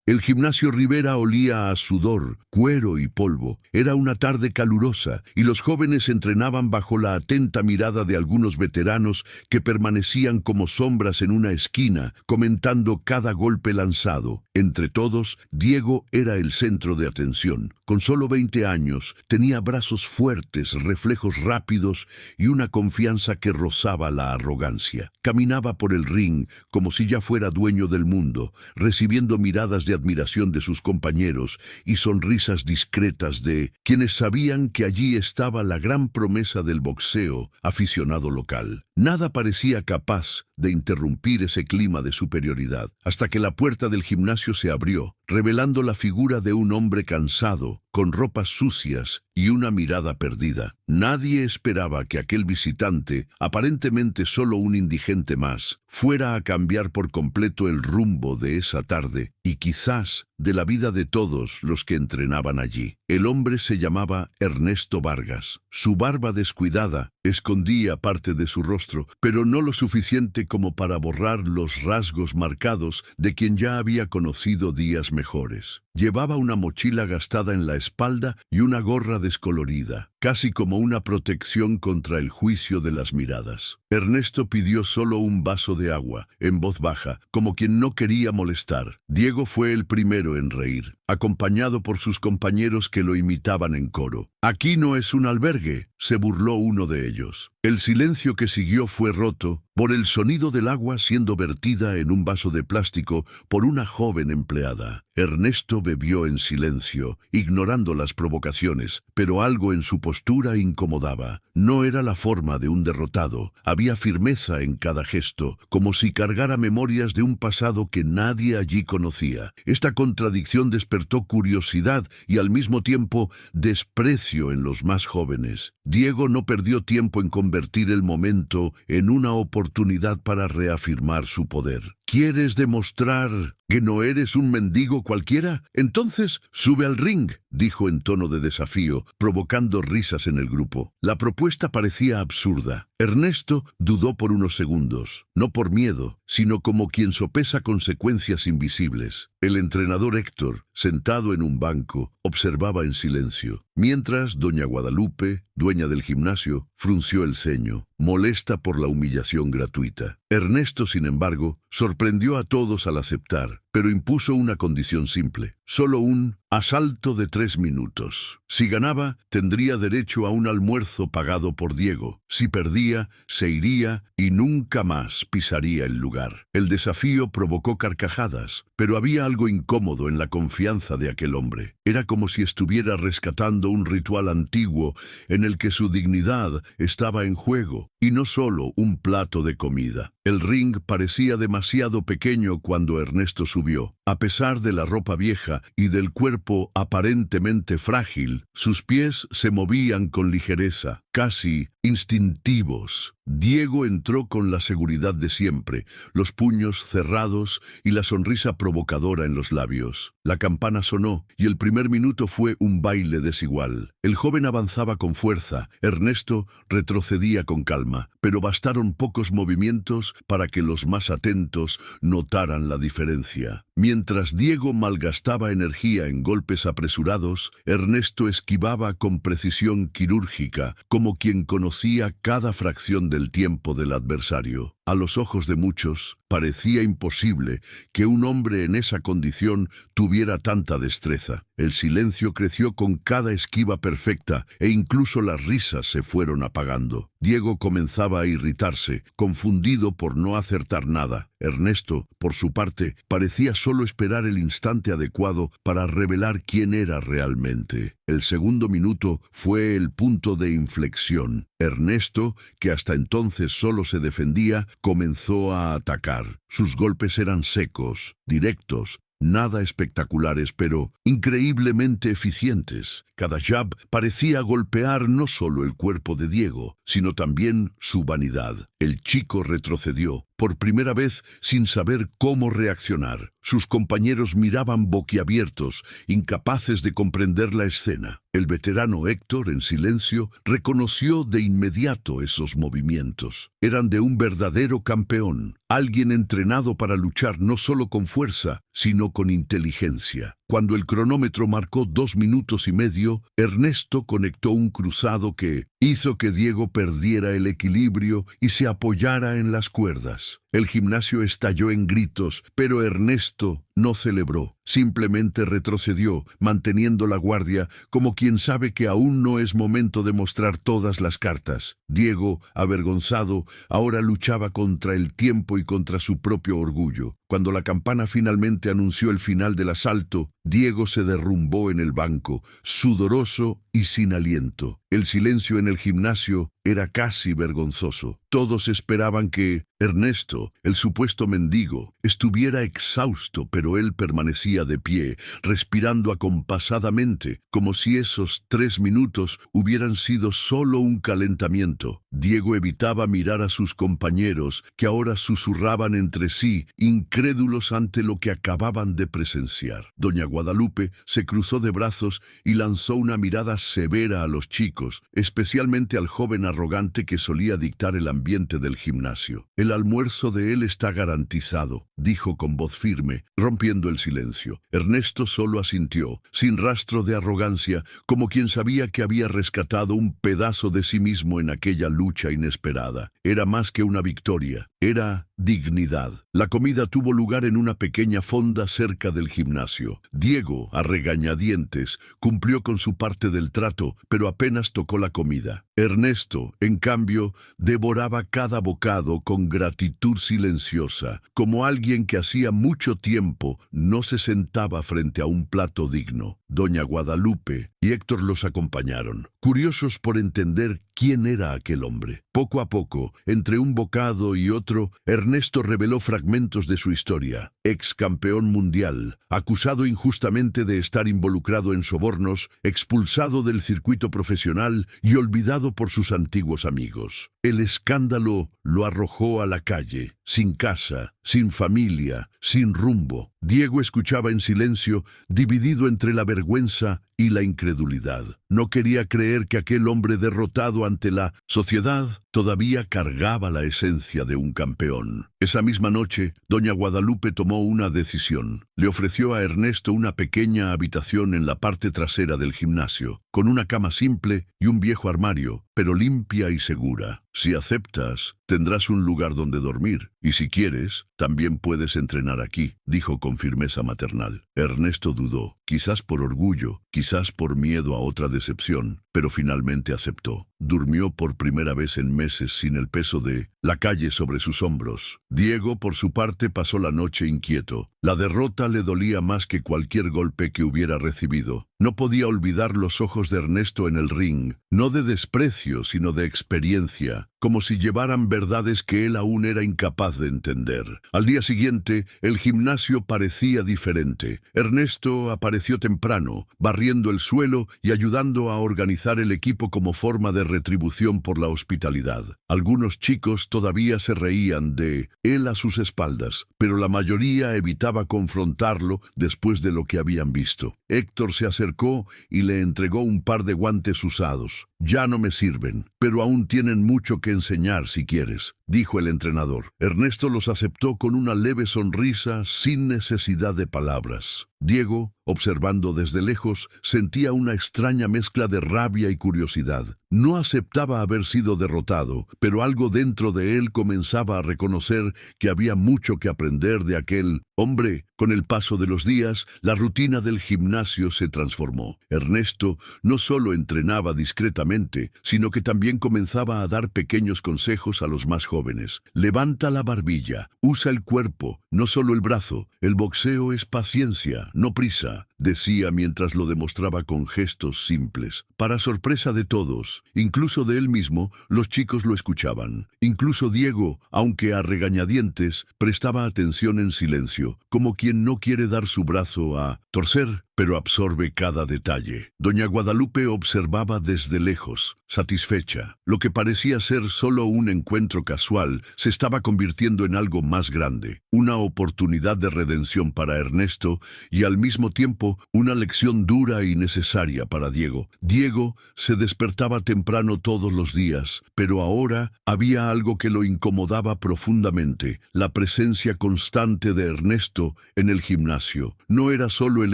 El gimnasio Rivera olía a sudor, cuero y polvo. Era una tarde calurosa y los jóvenes entrenaban bajo la atenta mirada de algunos veteranos que permanecían como sombras en una esquina, comentando cada golpe lanzado. Entre todos, Diego era el centro de atención. Con solo 20 años, tenía brazos fuertes, reflejos rápidos y una confianza que rozaba la arrogancia. Caminaba por el ring como si ya fuera dueño del mundo, recibiendo miradas de admiración de sus compañeros y sonrisas discretas de quienes sabían que allí estaba la gran promesa del boxeo, aficionado local. Nada parecía capaz de interrumpir ese clima de superioridad, hasta que la puerta del gimnasio se abrió, revelando la figura de un hombre cansado, con ropas sucias y una mirada perdida. Nadie esperaba que aquel visitante, aparentemente solo un indigente más, fuera a cambiar por completo el rumbo de esa tarde y quizás de la vida de todos los que entrenaban allí. El hombre se llamaba Ernesto Vargas. Su barba descuidada escondía parte de su rostro, pero no lo suficiente como para borrar los rasgos marcados de quien ya había conocido días mejores. Llevaba una mochila gastada en la espalda y una gorra descolorida, casi como una protección contra el juicio de las miradas. Ernesto pidió solo un vaso de agua, en voz baja, como quien no quería molestar. Diego fue el primero en reír, acompañado por sus compañeros que lo imitaban en coro. «Aquí no es un albergue», se burló uno de ellos. El silencio que siguió fue roto por el sonido del agua siendo vertida en un vaso de plástico por una joven empleada. Ernesto bebió en silencio, ignorando las provocaciones, pero algo en su postura incomodaba. No era la forma de un derrotado, había firmeza en cada gesto, como si cargara memorias de un pasado que nadie allí conocía. Esta contradicción despertó curiosidad y al mismo tiempo desprecio en los más jóvenes. Diego no perdió tiempo en convertir el momento en una oportunidad para reafirmar su poder. ¿Quieres demostrar que no eres un mendigo cualquiera? Entonces sube al ring, dijo en tono de desafío, provocando risas en el grupo. La propuesta parecía absurda. Ernesto dudó por unos segundos, no por miedo, sino como quien sopesa consecuencias invisibles. El entrenador Héctor, sentado en un banco, observaba en silencio, mientras doña Guadalupe, dueña del gimnasio, frunció el ceño, molesta por la humillación gratuita. Ernesto, sin embargo, sorprendió a todos al aceptar, pero impuso una condición simple, solo un asalto de 3 minutos. Si ganaba, tendría derecho a un almuerzo pagado por Diego. Si perdía, se iría y nunca más pisaría el lugar. El desafío provocó carcajadas, pero había algo incómodo en la confianza de aquel hombre. Era como si estuviera rescatando un ritual antiguo en el que su dignidad estaba en juego, y no solo un plato de comida. El ring parecía demasiado pequeño cuando Ernesto subió. A pesar de la ropa vieja y del cuerpo aparentemente frágil, sus pies se movían con ligereza, casi instintivos. Diego entró con la seguridad de siempre, los puños cerrados y la sonrisa provocadora en los labios. La campana sonó y el primer minuto fue un baile desigual. El joven avanzaba con fuerza, Ernesto retrocedía con calma, pero bastaron pocos movimientos para que los más atentos notaran la diferencia. Mientras Diego malgastaba energía en golpes apresurados, Ernesto esquivaba con precisión quirúrgica, como quien conocía cada fracción del tiempo del adversario. A los ojos de muchos, parecía imposible que un hombre en esa condición tuviera tanta destreza. El silencio creció con cada esquiva perfecta e incluso las risas se fueron apagando. Diego comenzaba a irritarse, confundido por no acertar nada. Ernesto, por su parte, parecía solo esperar el instante adecuado para revelar quién era realmente. El segundo minuto fue el punto de inflexión. Ernesto, que hasta entonces solo se defendía, comenzó a atacar. Sus golpes eran secos, directos, nada espectaculares, pero increíblemente eficientes. Cada jab parecía golpear no solo el cuerpo de Diego, sino también su vanidad. El chico retrocedió, por primera vez sin saber cómo reaccionar. Sus compañeros miraban boquiabiertos, incapaces de comprender la escena. El veterano Héctor, en silencio, reconoció de inmediato esos movimientos. Eran de un verdadero campeón, alguien entrenado para luchar no solo con fuerza, sino con inteligencia. Cuando el cronómetro marcó 2 minutos y medio, Ernesto conectó un cruzado que hizo que Diego perdiera el equilibrio y se apoyara en las cuerdas. El gimnasio estalló en gritos, pero Ernesto no celebró. Simplemente retrocedió, manteniendo la guardia, como quien sabe que aún no es momento de mostrar todas las cartas. Diego, avergonzado, ahora luchaba contra el tiempo y contra su propio orgullo. Cuando la campana finalmente anunció el final del asalto, Diego se derrumbó en el banco, sudoroso y sin aliento. El silencio en el gimnasio era casi vergonzoso. Todos esperaban que Ernesto, el supuesto mendigo, estuviera exhausto, pero él permanecía de pie, respirando acompasadamente, como si esos 3 minutos hubieran sido solo un calentamiento. Diego evitaba mirar a sus compañeros, que ahora susurraban entre sí, incrédulos ante lo que acababan de presenciar. Doña Guadalupe se cruzó de brazos y lanzó una mirada severa a los chicos, especialmente al joven arrogante que solía dictar el ambiente del gimnasio. El almuerzo de él está garantizado, dijo con voz firme, rompiendo el silencio. Ernesto solo asintió, sin rastro de arrogancia, como quien sabía que había rescatado un pedazo de sí mismo en aquella lucha inesperada. Era más que una victoria, era dignidad. La comida tuvo lugar en una pequeña fonda cerca del gimnasio. Diego, a regañadientes, cumplió con su parte del trato, pero apenas tocó la comida. Ernesto, en cambio, devoraba cada bocado con gratitud silenciosa, como alguien que hacía mucho tiempo no se sentaba frente a un plato digno. Doña Guadalupe y Héctor los acompañaron, curiosos por entender quién era aquel hombre. Poco a poco, entre un bocado y otro, Ernesto reveló fragmentos de su historia. Ex campeón mundial, acusado injustamente de estar involucrado en sobornos, expulsado del circuito profesional y olvidado por sus antiguos amigos. El escándalo lo arrojó a la calle, sin casa, sin familia, sin rumbo. Diego escuchaba en silencio, dividido entre la vergüenza y la incredulidad. No quería creer que aquel hombre derrotado ante la sociedad todavía cargaba la esencia de un campeón. Esa misma noche, doña Guadalupe tomó una decisión. Le ofreció a Ernesto una pequeña habitación en la parte trasera del gimnasio, con una cama simple y un viejo armario, pero limpia y segura. Si aceptas, tendrás un lugar donde dormir, y si quieres, también puedes entrenar aquí, dijo con firmeza maternal. Ernesto dudó, quizás por orgullo, quizás por miedo a otra decepción, pero finalmente aceptó. Durmió por primera vez en meses sin el peso de la calle sobre sus hombros. Diego, por su parte, pasó la noche inquieto. La derrota le dolía más que cualquier golpe que hubiera recibido. No podía olvidar los ojos de Ernesto en el ring, no de desprecio, sino de experiencia, como si llevaran verdades que él aún era incapaz de entender. Al día siguiente, el gimnasio parecía diferente. Ernesto apareció temprano, barriendo el suelo y ayudando a organizar el equipo como forma de retribución por la hospitalidad. Algunos chicos todavía se reían de él a sus espaldas, pero la mayoría evitaba confrontarlo después de lo que habían visto. Héctor se acercó y le entregó un par de guantes usados. «Ya no me sirven, pero aún tienen mucho que enseñar si quieres», dijo el entrenador. Ernesto los aceptó con una leve sonrisa sin necesidad de palabras. Diego, observando desde lejos, sentía una extraña mezcla de rabia y curiosidad. No aceptaba haber sido derrotado, pero algo dentro de él comenzaba a reconocer que había mucho que aprender de aquel hombre. Con el paso de los días, la rutina del gimnasio se transformó. Ernesto no solo entrenaba discretamente, sino que también comenzaba a dar pequeños consejos a los más jóvenes. «Levanta la barbilla, usa el cuerpo, no solo el brazo. El boxeo es paciencia, no prisa», decía mientras lo demostraba con gestos simples. Para sorpresa de todos, incluso de él mismo, los chicos lo escuchaban. Incluso Diego, aunque a regañadientes, prestaba atención en silencio, como quien no quiere dar su brazo a torcer. pero absorbe cada detalle. Doña Guadalupe observaba desde lejos, satisfecha. Lo que parecía ser solo un encuentro casual se estaba convirtiendo en algo más grande, una oportunidad de redención para Ernesto y al mismo tiempo una lección dura y necesaria para Diego. Diego se despertaba temprano todos los días, pero ahora había algo que lo incomodaba profundamente, la presencia constante de Ernesto en el gimnasio. No era solo el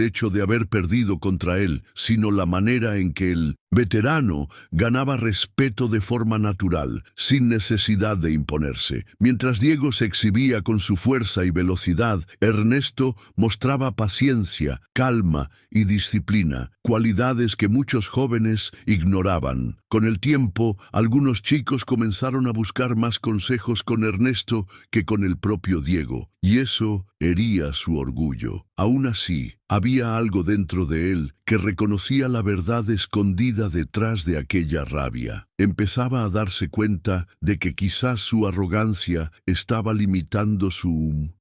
hecho de haber perdido contra él, sino la manera en que el veterano ganaba respeto de forma natural, sin necesidad de imponerse. Mientras Diego se exhibía con su fuerza y velocidad, Ernesto mostraba paciencia, calma y disciplina, cualidades que muchos jóvenes ignoraban. Con el tiempo, algunos chicos comenzaron a buscar más consejos con Ernesto que con el propio Diego, y eso hería su orgullo. Aún así, había algo dentro de él que reconocía la verdad escondida detrás de aquella rabia. Empezaba a darse cuenta de que quizás su arrogancia estaba limitando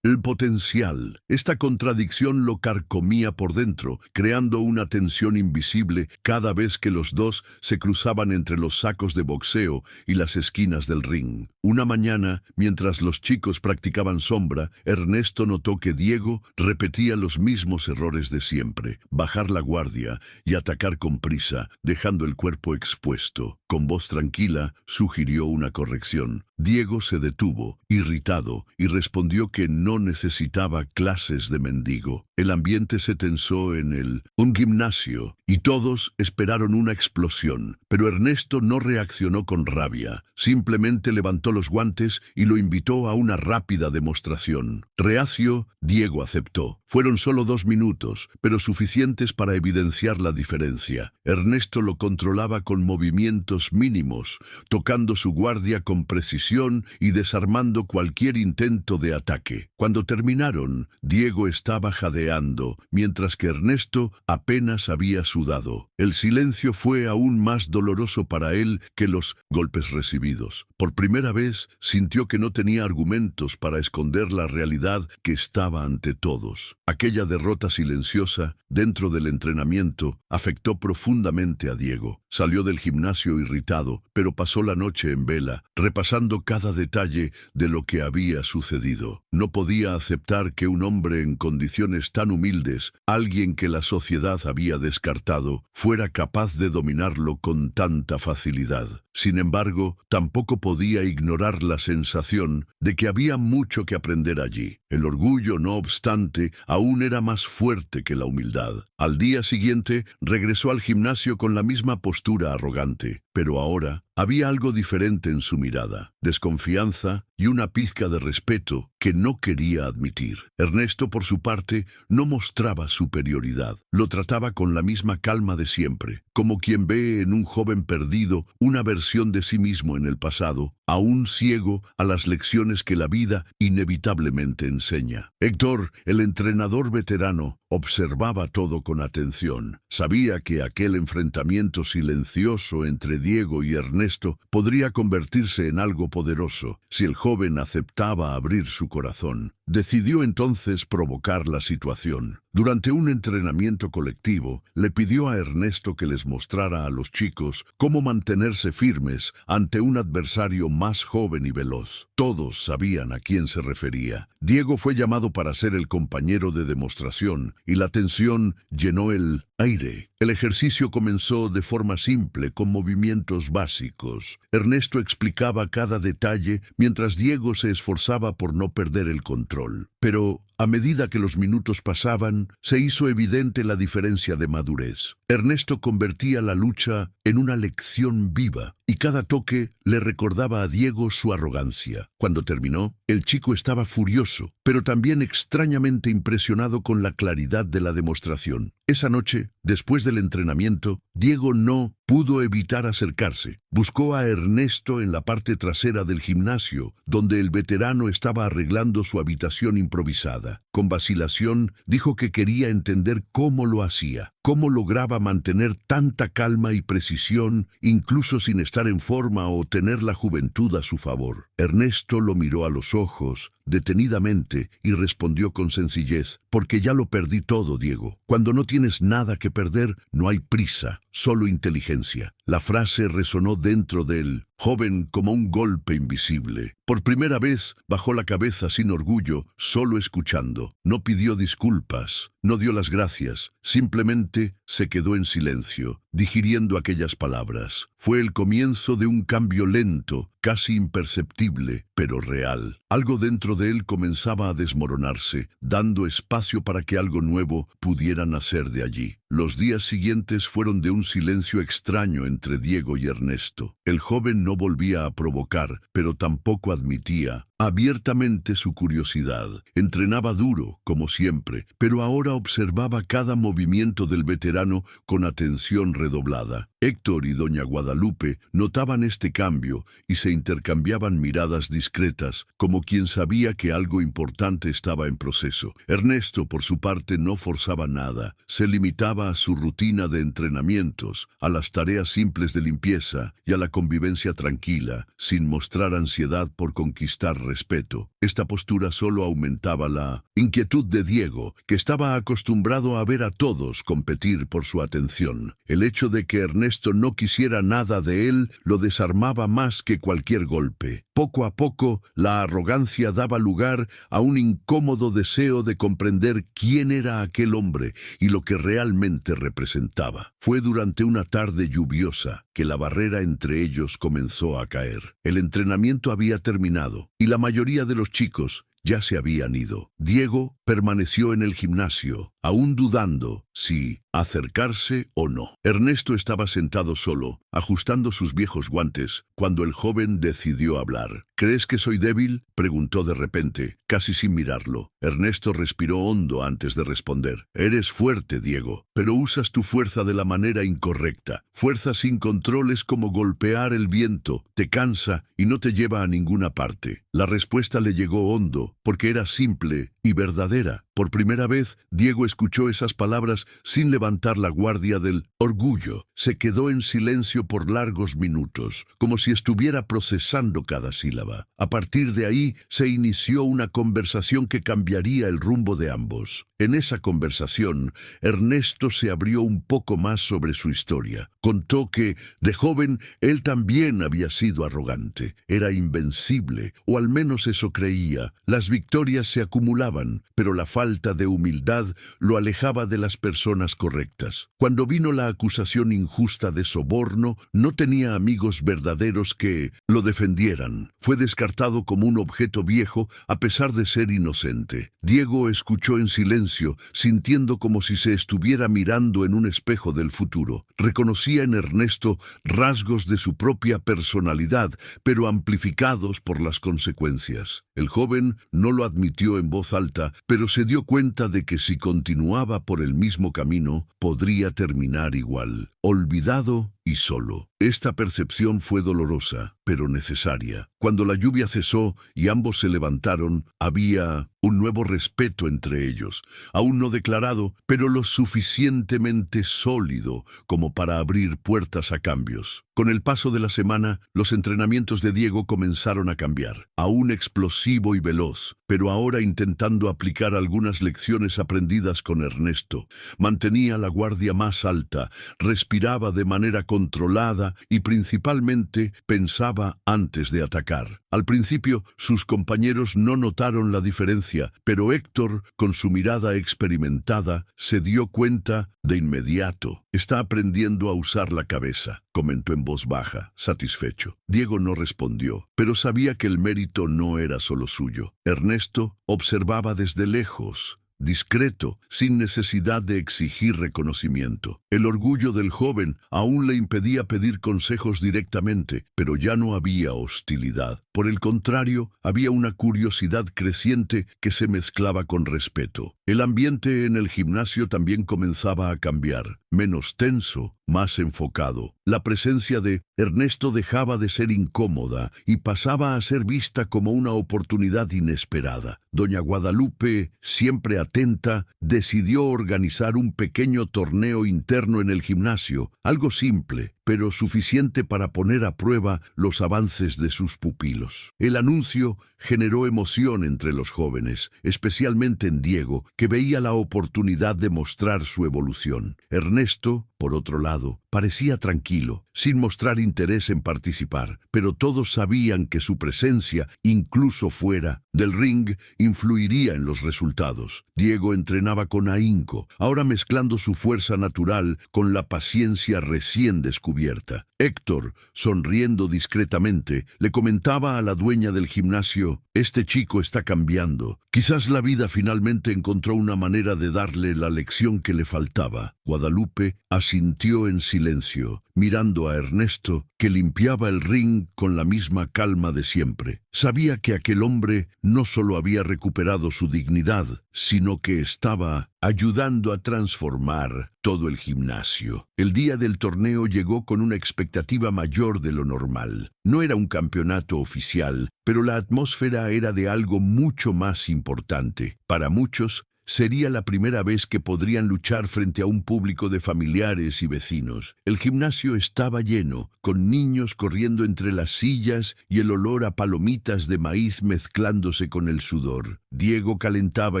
el potencial. Esta contradicción lo carcomía por dentro, creando una tensión invisible cada vez que los dos se cruzaban entre los sacos de boxeo y las esquinas del ring. Una mañana, mientras los chicos practicaban sombra, Ernesto notó que Diego repetía los mismos errores de siempre: bajar la guardia y atacar con prisa, dejando el cuerpo expuesto. Con voz tranquila, sugirió una corrección. Diego se detuvo, irritado, y respondió que no necesitaba clases de mendigo. El ambiente se tensó en un gimnasio, y todos esperaron una explosión. Pero Ernesto no reaccionó con rabia. Simplemente levantó los guantes y lo invitó a una rápida demostración. Reacio, Diego aceptó. Fueron solo 2 minutos, pero suficientes para evidenciar la diferencia. Ernesto lo controlaba con movimientos mínimos, tocando su guardia con precisión y desarmando cualquier intento de ataque. Cuando terminaron, Diego estaba jadeando, mientras que Ernesto apenas había sudado. El silencio fue aún más doloroso para él que los golpes recibidos. Por primera vez, sintió que no tenía argumentos para esconder la realidad que estaba ante todos. Aquella derrota silenciosa, dentro del entrenamiento, afectó profundamente a Diego. Salió del gimnasio irritado, pero pasó la noche en vela, repasando cada detalle de lo que había sucedido. No podía aceptar que un hombre en condiciones tan humildes, alguien que la sociedad había descartado, fuera capaz de dominarlo con tanta facilidad. Sin embargo, tampoco podía ignorar la sensación de que había mucho que aprender allí. El orgullo, no obstante, aún era más fuerte que la humildad. Al día siguiente, regresó al gimnasio con la misma postura arrogante, pero ahora había algo diferente en su mirada: desconfianza y una pizca de respeto que no quería admitir. Ernesto, por su parte, no mostraba superioridad. Lo trataba con la misma calma de siempre, como quien ve en un joven perdido una versión de sí mismo en el pasado, aún ciego a las lecciones que la vida inevitablemente enseña. Héctor, el entrenador veterano, observaba todo con atención. Sabía que aquel enfrentamiento silencioso entre Diego y Ernesto podría convertirse en algo poderoso si el joven aceptaba abrir su corazón. Decidió entonces provocar la situación. Durante un entrenamiento colectivo, le pidió a Ernesto que les mostrara a los chicos cómo mantenerse firmes ante un adversario más joven y veloz. Todos sabían a quién se refería. Diego fue llamado para ser el compañero de demostración, y la tensión llenó el aire. El ejercicio comenzó de forma simple, con movimientos básicos. Ernesto explicaba cada detalle, mientras Diego se esforzaba por no perder el control. Pero a medida que los minutos pasaban, se hizo evidente la diferencia de madurez. Ernesto convertía la lucha en una lección viva, y cada toque le recordaba a Diego su arrogancia. Cuando terminó, el chico estaba furioso, pero también extrañamente impresionado con la claridad de la demostración. Esa noche, después del entrenamiento, Diego no pudo evitar acercarse. Buscó a Ernesto en la parte trasera del gimnasio, donde el veterano estaba arreglando su habitación improvisada. Con vacilación, dijo que quería entender cómo lo hacía. cómo lograba mantener tanta calma y precisión, incluso sin estar en forma o tener la juventud a su favor. Ernesto lo miró a los ojos, detenidamente, y respondió con sencillez: «Porque ya lo perdí todo, Diego. Cuando no tienes nada que perder, no hay prisa, solo inteligencia». La frase resonó dentro del joven como un golpe invisible. Por primera vez bajó la cabeza sin orgullo, solo escuchando. No pidió disculpas, no dio las gracias, simplemente se quedó en silencio, digiriendo aquellas palabras. Fue el comienzo de un cambio lento, casi imperceptible, pero real. Algo dentro de él comenzaba a desmoronarse, dando espacio para que algo nuevo pudiera nacer de allí. Los días siguientes fueron de un silencio extraño entre Diego y Ernesto. El joven no volvía a provocar, pero tampoco admitía abiertamente su curiosidad. Entrenaba duro, como siempre, pero ahora observaba cada movimiento del veterano con atención redoblada. Héctor y doña Guadalupe notaban este cambio y se intercambiaban miradas discretas, como quien sabía que algo importante estaba en proceso. Ernesto, por su parte, no forzaba nada. Se limitaba a su rutina de entrenamientos, a las tareas simples de limpieza y a la convivencia tranquila, sin mostrar ansiedad por conquistar respeto. Esta postura solo aumentaba la inquietud de Diego, que estaba acostumbrado a ver a todos competir por su atención. El hecho de que Ernesto no quisiera nada de él lo desarmaba más que cualquier golpe. Poco a poco, la arrogancia daba lugar a un incómodo deseo de comprender quién era aquel hombre y lo que realmente representaba. Fue durante una tarde lluviosa que la barrera entre ellos comenzó a caer. El entrenamiento había terminado y la mayoría de los chicos ya se habían ido. Diego permaneció en el gimnasio, aún dudando si acercarse o no. Ernesto estaba sentado solo, ajustando sus viejos guantes, cuando el joven decidió hablar. «¿Crees que soy débil?», preguntó de repente, casi sin mirarlo. Ernesto respiró hondo antes de responder. «Eres fuerte, Diego, pero usas tu fuerza de la manera incorrecta. Fuerza sin control es como golpear el viento, te cansa y no te lleva a ninguna parte». La respuesta le llegó hondo, porque era simple y verdadera. Por primera vez, Diego escuchó esas palabras sin levantar la guardia del orgullo. Se quedó en silencio por largos minutos, como si estuviera procesando cada sílaba. A partir de ahí, se inició una conversación que cambiaría el rumbo de ambos. En esa conversación, Ernesto se abrió un poco más sobre su historia. Contó que, de joven, él también había sido arrogante. Era invencible, o al menos eso creía. Las victorias se acumulaban, pero la falta de humildad lo alejaba de las personas correctas. Cuando vino la acusación injusta de soborno, no tenía amigos verdaderos que lo defendieran. Fue descartado como un objeto viejo a pesar de ser inocente. Diego escuchó en silencio, sintiendo como si se estuviera mirando en un espejo del futuro. Reconocía en Ernesto rasgos de su propia personalidad, pero amplificados por las consecuencias. El joven no lo admitió en voz alta, pero se dio cuenta de que si continuaba por el mismo camino, podría terminar igual, olvidado y solo. Esta percepción fue dolorosa, pero necesaria. Cuando la lluvia cesó y ambos se levantaron, había un nuevo respeto entre ellos, aún no declarado, pero lo suficientemente sólido como para abrir puertas a cambios. Con el paso de la semana, los entrenamientos de Diego comenzaron a cambiar, aún explosivo y veloz, pero ahora intentando aplicar algunas lecciones aprendidas con Ernesto. Mantenía la guardia más alta, respiraba de manera controlada y principalmente pensaba antes de atacar. Al principio, sus compañeros no notaron la diferencia, pero Héctor, con su mirada experimentada, se dio cuenta de inmediato. «Está aprendiendo a usar la cabeza», comentó en voz baja, satisfecho. Diego no respondió, pero sabía que el mérito no era solo suyo. Ernesto observaba desde lejos, discreto, sin necesidad de exigir reconocimiento. El orgullo del joven aún le impedía pedir consejos directamente, pero ya no había hostilidad, Por el contrario, había una curiosidad creciente que se mezclaba con respeto. El ambiente en el gimnasio también comenzaba a cambiar, menos tenso, más enfocado. La presencia de Ernesto dejaba de ser incómoda y pasaba a ser vista como una oportunidad inesperada. Doña Guadalupe, siempre atenta, decidió organizar un pequeño torneo interno en el gimnasio, algo simple, pero suficiente para poner a prueba los avances de sus pupilos. El anuncio generó emoción entre los jóvenes, especialmente en Diego, que veía la oportunidad de mostrar su evolución. Ernesto, por otro lado, parecía tranquilo, sin mostrar interés en participar, pero todos sabían que su presencia, incluso fuera del ring, influiría en los resultados. Diego entrenaba con ahínco, ahora mezclando su fuerza natural con la paciencia recién descubierta. Héctor, sonriendo discretamente, le comentaba a la dueña del gimnasio: «Este chico está cambiando. Quizás la vida finalmente encontró una manera de darle la lección que le faltaba». Guadalupe asintió en silencio, mirando a Ernesto, que limpiaba el ring con la misma calma de siempre. Sabía que aquel hombre no solo había recuperado su dignidad, sino que estaba ayudando a transformar todo el gimnasio. El día del torneo llegó con una expectativa mayor de lo normal. No era un campeonato oficial, pero la atmósfera era de algo mucho más importante. Para muchos, sería la primera vez que podrían luchar frente a un público de familiares y vecinos. El gimnasio estaba lleno, con niños corriendo entre las sillas y el olor a palomitas de maíz mezclándose con el sudor. Diego calentaba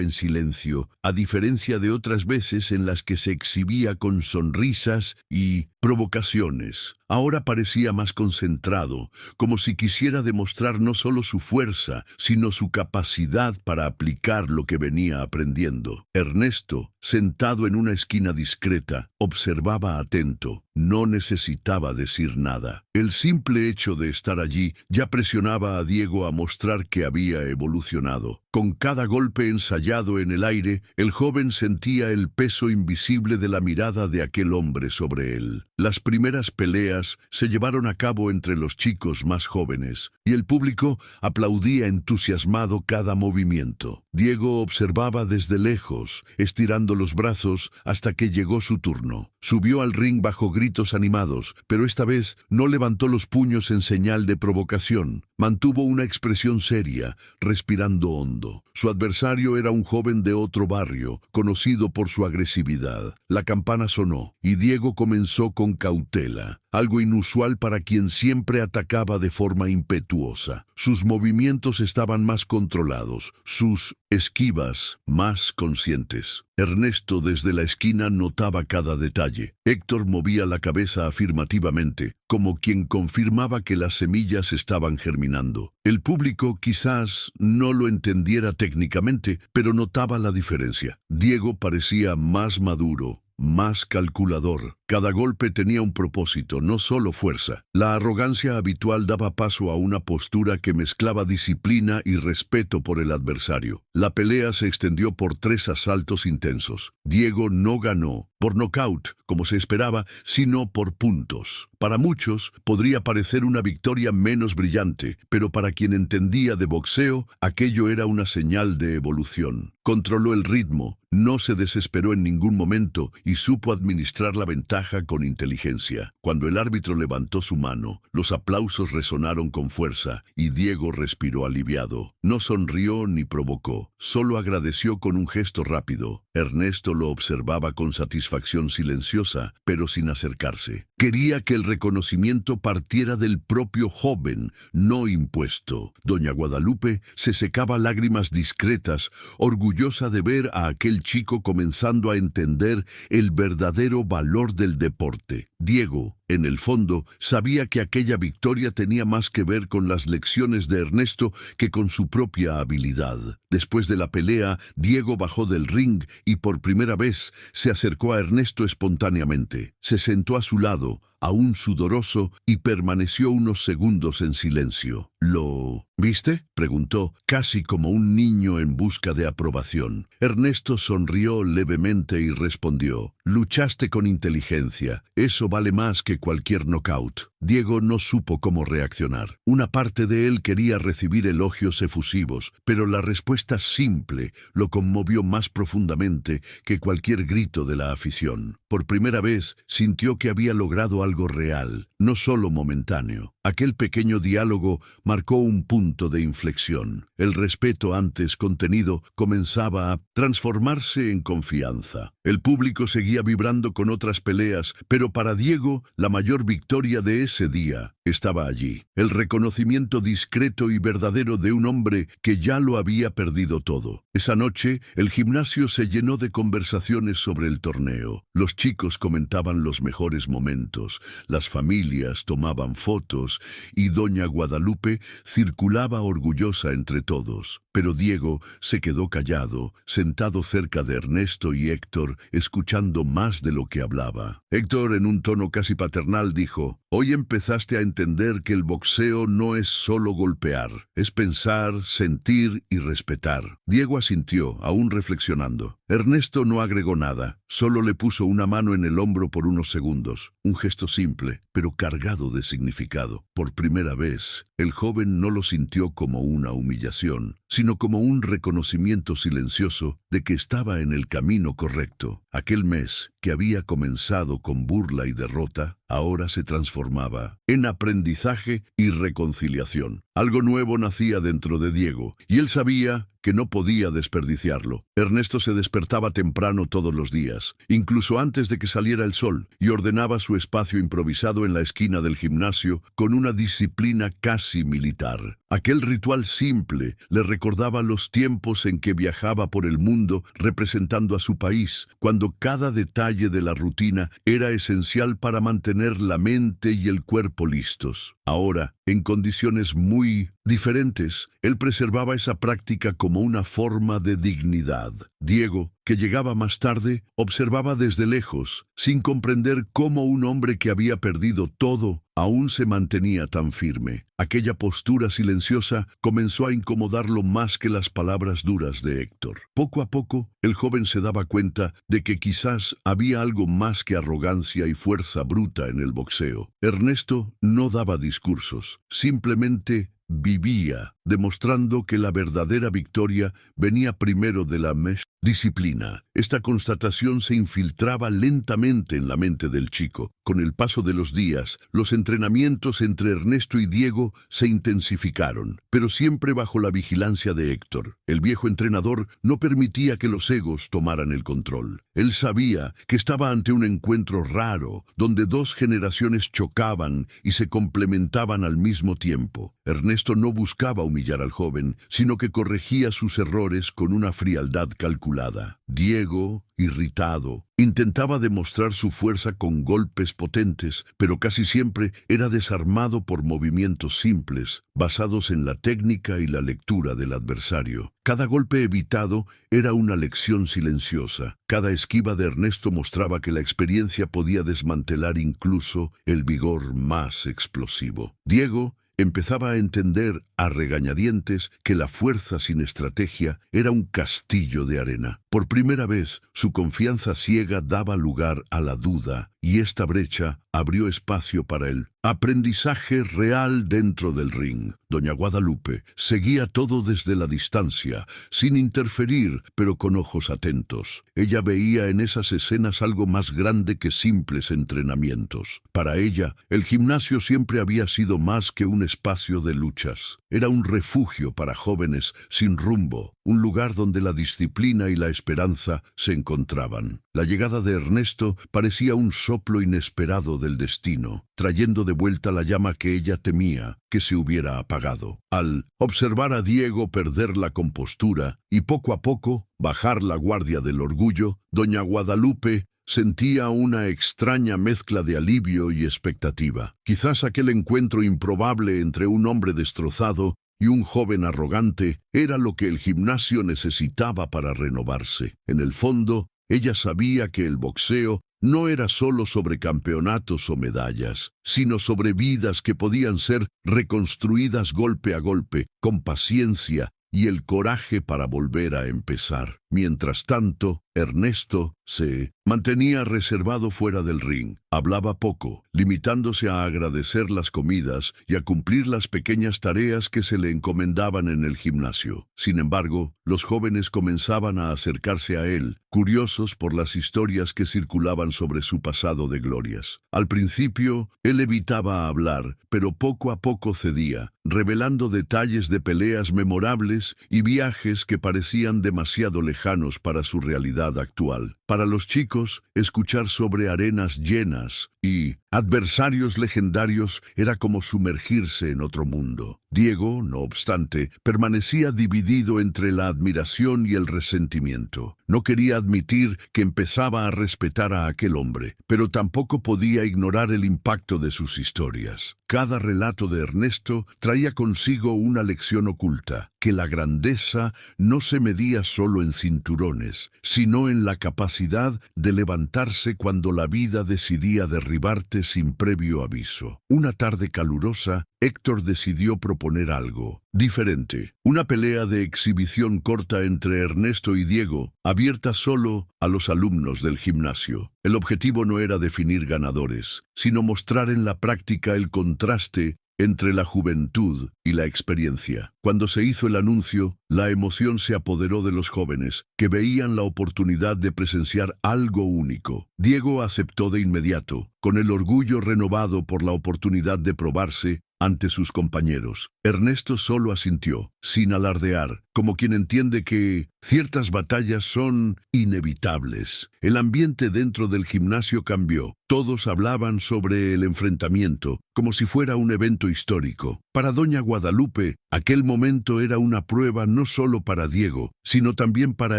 en silencio, a diferencia de otras veces en las que se exhibía con sonrisas y provocaciones. Ahora parecía más concentrado, como si quisiera demostrar no solo su fuerza, sino su capacidad para aplicar lo que venía aprendiendo. Ernesto, sentado en una esquina discreta, observaba atento. No necesitaba decir nada. El simple hecho de estar allí ya presionaba a Diego a mostrar que había evolucionado. Con cada golpe ensayado en el aire, el joven sentía el peso invisible de la mirada de aquel hombre sobre él. Las primeras peleas se llevaron a cabo entre los chicos más jóvenes, y el público aplaudía entusiasmado cada movimiento. Diego observaba desde lejos, estirando los brazos hasta que llegó su turno. Subió al ring bajo gritos animados, pero esta vez no levantó los puños en señal de provocación. Mantuvo una expresión seria, respirando hondo. Su adversario era un joven de otro barrio, conocido por su agresividad. La campana sonó, y Diego comenzó con cautela, algo inusual para quien siempre atacaba de forma impetuosa. Sus movimientos estaban más controlados, sus esquivas más conscientes. Ernesto desde la esquina notaba cada detalle. Héctor movía la cabeza afirmativamente, como quien confirmaba que las semillas estaban germinando. El público quizás no lo entendiera técnicamente, pero notaba la diferencia. Diego parecía más maduro, más calculador. Cada golpe tenía un propósito, no solo fuerza. La arrogancia habitual daba paso a una postura que mezclaba disciplina y respeto por el adversario. La pelea se extendió por 3 asaltos intensos. Diego no ganó por nocaut, como se esperaba, sino por puntos. Para muchos podría parecer una victoria menos brillante, pero para quien entendía de boxeo, aquello era una señal de evolución. Controló el ritmo, no se desesperó en ningún momento y supo administrar la ventaja con inteligencia. Cuando el árbitro levantó su mano, los aplausos resonaron con fuerza y Diego respiró aliviado. No sonrió ni provocó, solo agradeció con un gesto rápido. Ernesto lo observaba con satisfacción silenciosa, pero sin acercarse. Quería que el reconocimiento partiera del propio joven, no impuesto. Doña Guadalupe se secaba lágrimas discretas, orgullosa de ver a aquel chico comenzando a entender el verdadero valor del deporte. Diego, en el fondo, sabía que aquella victoria tenía más que ver con las lecciones de Ernesto que con su propia habilidad. Después de la pelea, Diego bajó del ring y por primera vez se acercó a Ernesto espontáneamente. Se sentó a su lado, aún sudoroso, y permaneció unos segundos en silencio. ¿Lo viste?, preguntó, casi como un niño en busca de aprobación. Ernesto sonrió levemente y respondió: «Luchaste con inteligencia. Eso vale más que cualquier knockout». Diego no supo cómo reaccionar. Una parte de él quería recibir elogios efusivos, pero la respuesta simple lo conmovió más profundamente que cualquier grito de la afición. Por primera vez sintió que había logrado algo real, no solo momentáneo. Aquel pequeño diálogo marcó un punto de inflexión. El respeto antes contenido comenzaba a transformarse en confianza. El público seguía vibrando con otras peleas, pero para Diego la mayor victoria de ese día estaba allí. El reconocimiento discreto y verdadero de un hombre que ya lo había perdido todo. Esa noche, el gimnasio se llenó de conversaciones sobre el torneo. Los chicos comentaban los mejores momentos, las familias tomaban fotos y doña Guadalupe circulaba orgullosa entre todos. Pero Diego se quedó callado, sentado cerca de Ernesto y Héctor, escuchando más de lo que hablaba. Héctor, en un tono casi paternal, dijo: «Hoy empezaste a entender que el boxeo no es solo golpear, es pensar, sentir y respetar». Diego asintió, aún reflexionando. Ernesto no agregó nada, solo le puso una mano en el hombro por unos segundos. Un gesto simple, pero cargado de significado. Por primera vez, el joven no lo sintió como una humillación, sino como un reconocimiento silencioso de que estaba en el camino correcto. Aquel mes, que había comenzado con burla y derrota, ahora se transformaba en aprendizaje y reconciliación. Algo nuevo nacía dentro de Diego, y él sabía que no podía desperdiciarlo. Ernesto se despertaba temprano todos los días, incluso antes de que saliera el sol, y ordenaba su espacio improvisado en la esquina del gimnasio con una disciplina casi militar. Aquel ritual simple le recordaba los tiempos en que viajaba por el mundo representando a su país, cuando cada detalle de la rutina era esencial para mantener la mente y el cuerpo listos. Ahora, en condiciones muy diferentes, él preservaba esa práctica como una forma de dignidad. Diego, que llegaba más tarde, observaba desde lejos, sin comprender cómo un hombre que había perdido todo aún se mantenía tan firme. Aquella postura silenciosa comenzó a incomodarlo más que las palabras duras de Héctor. Poco a poco, el joven se daba cuenta de que quizás había algo más que arrogancia y fuerza bruta en el boxeo. Ernesto no daba discursos, simplemente vivía, demostrando que la verdadera victoria venía primero de la disciplina. Esta constatación se infiltraba lentamente en la mente del chico. Con el paso de los días, los entrenamientos entre Ernesto y Diego se intensificaron, pero siempre bajo la vigilancia de Héctor. El viejo entrenador no permitía que los egos tomaran el control. Él sabía que estaba ante un encuentro raro, donde dos generaciones chocaban y se complementaban al mismo tiempo. Ernesto no buscaba humillar al joven, sino que corregía sus errores con una frialdad calculada. Diego, irritado, intentaba demostrar su fuerza con golpes potentes, pero casi siempre era desarmado por movimientos simples, basados en la técnica y la lectura del adversario. Cada golpe evitado era una lección silenciosa. Cada esquiva de Ernesto mostraba que la experiencia podía desmantelar incluso el vigor más explosivo. Diego empezaba a entender a regañadientes que la fuerza sin estrategia era un castillo de arena. Por primera vez, su confianza ciega daba lugar a la duda, y esta brecha abrió espacio para el aprendizaje real dentro del ring. Doña Guadalupe seguía todo desde la distancia, sin interferir, pero con ojos atentos. Ella veía en esas escenas algo más grande que simples entrenamientos. Para ella, el gimnasio siempre había sido más que un espacio de luchas. Era un refugio para jóvenes sin rumbo, un lugar donde la disciplina y la esperanza se encontraban. La llegada de Ernesto parecía un soplo inesperado del destino, trayendo de vuelta la llama que ella temía que se hubiera apagado. Al observar a Diego perder la compostura y poco a poco bajar la guardia del orgullo, doña Guadalupe sentía una extraña mezcla de alivio y expectativa. Quizás aquel encuentro improbable entre un hombre destrozado y un joven arrogante era lo que el gimnasio necesitaba para renovarse. En el fondo, ella sabía que el boxeo no era solo sobre campeonatos o medallas, sino sobre vidas que podían ser reconstruidas golpe a golpe, con paciencia y el coraje para volver a empezar. Mientras tanto, Ernesto se mantenía reservado fuera del ring. Hablaba poco, limitándose a agradecer las comidas y a cumplir las pequeñas tareas que se le encomendaban en el gimnasio. Sin embargo, los jóvenes comenzaban a acercarse a él, curiosos por las historias que circulaban sobre su pasado de glorias. Al principio, él evitaba hablar, pero poco a poco cedía, revelando detalles de peleas memorables y viajes que parecían demasiado lejanos para su realidad actual. Para los chicos, escuchar sobre arenas llenas y adversarios legendarios era como sumergirse en otro mundo. Diego, no obstante, permanecía dividido entre la admiración y el resentimiento. No quería admitir que empezaba a respetar a aquel hombre, pero tampoco podía ignorar el impacto de sus historias. Cada relato de Ernesto traía consigo una lección oculta, que la grandeza no se medía solo en cinturones, sino en la capacidad de levantarse cuando la vida decidía derribarte sin previo aviso. Una tarde calurosa, Héctor decidió proponer algo diferente. Una pelea de exhibición corta entre Ernesto y Diego, abierta solo a los alumnos del gimnasio. El objetivo no era definir ganadores, sino mostrar en la práctica el contraste entre la juventud y la experiencia. Cuando se hizo el anuncio, la emoción se apoderó de los jóvenes, que veían la oportunidad de presenciar algo único. Diego aceptó de inmediato, con el orgullo renovado por la oportunidad de probarse ante sus compañeros. Ernesto solo asintió, sin alardear, como quien entiende que ciertas batallas son inevitables. El ambiente dentro del gimnasio cambió. Todos hablaban sobre el enfrentamiento, como si fuera un evento histórico. Para doña Guadalupe, aquel momento era una prueba no solo para Diego, sino también para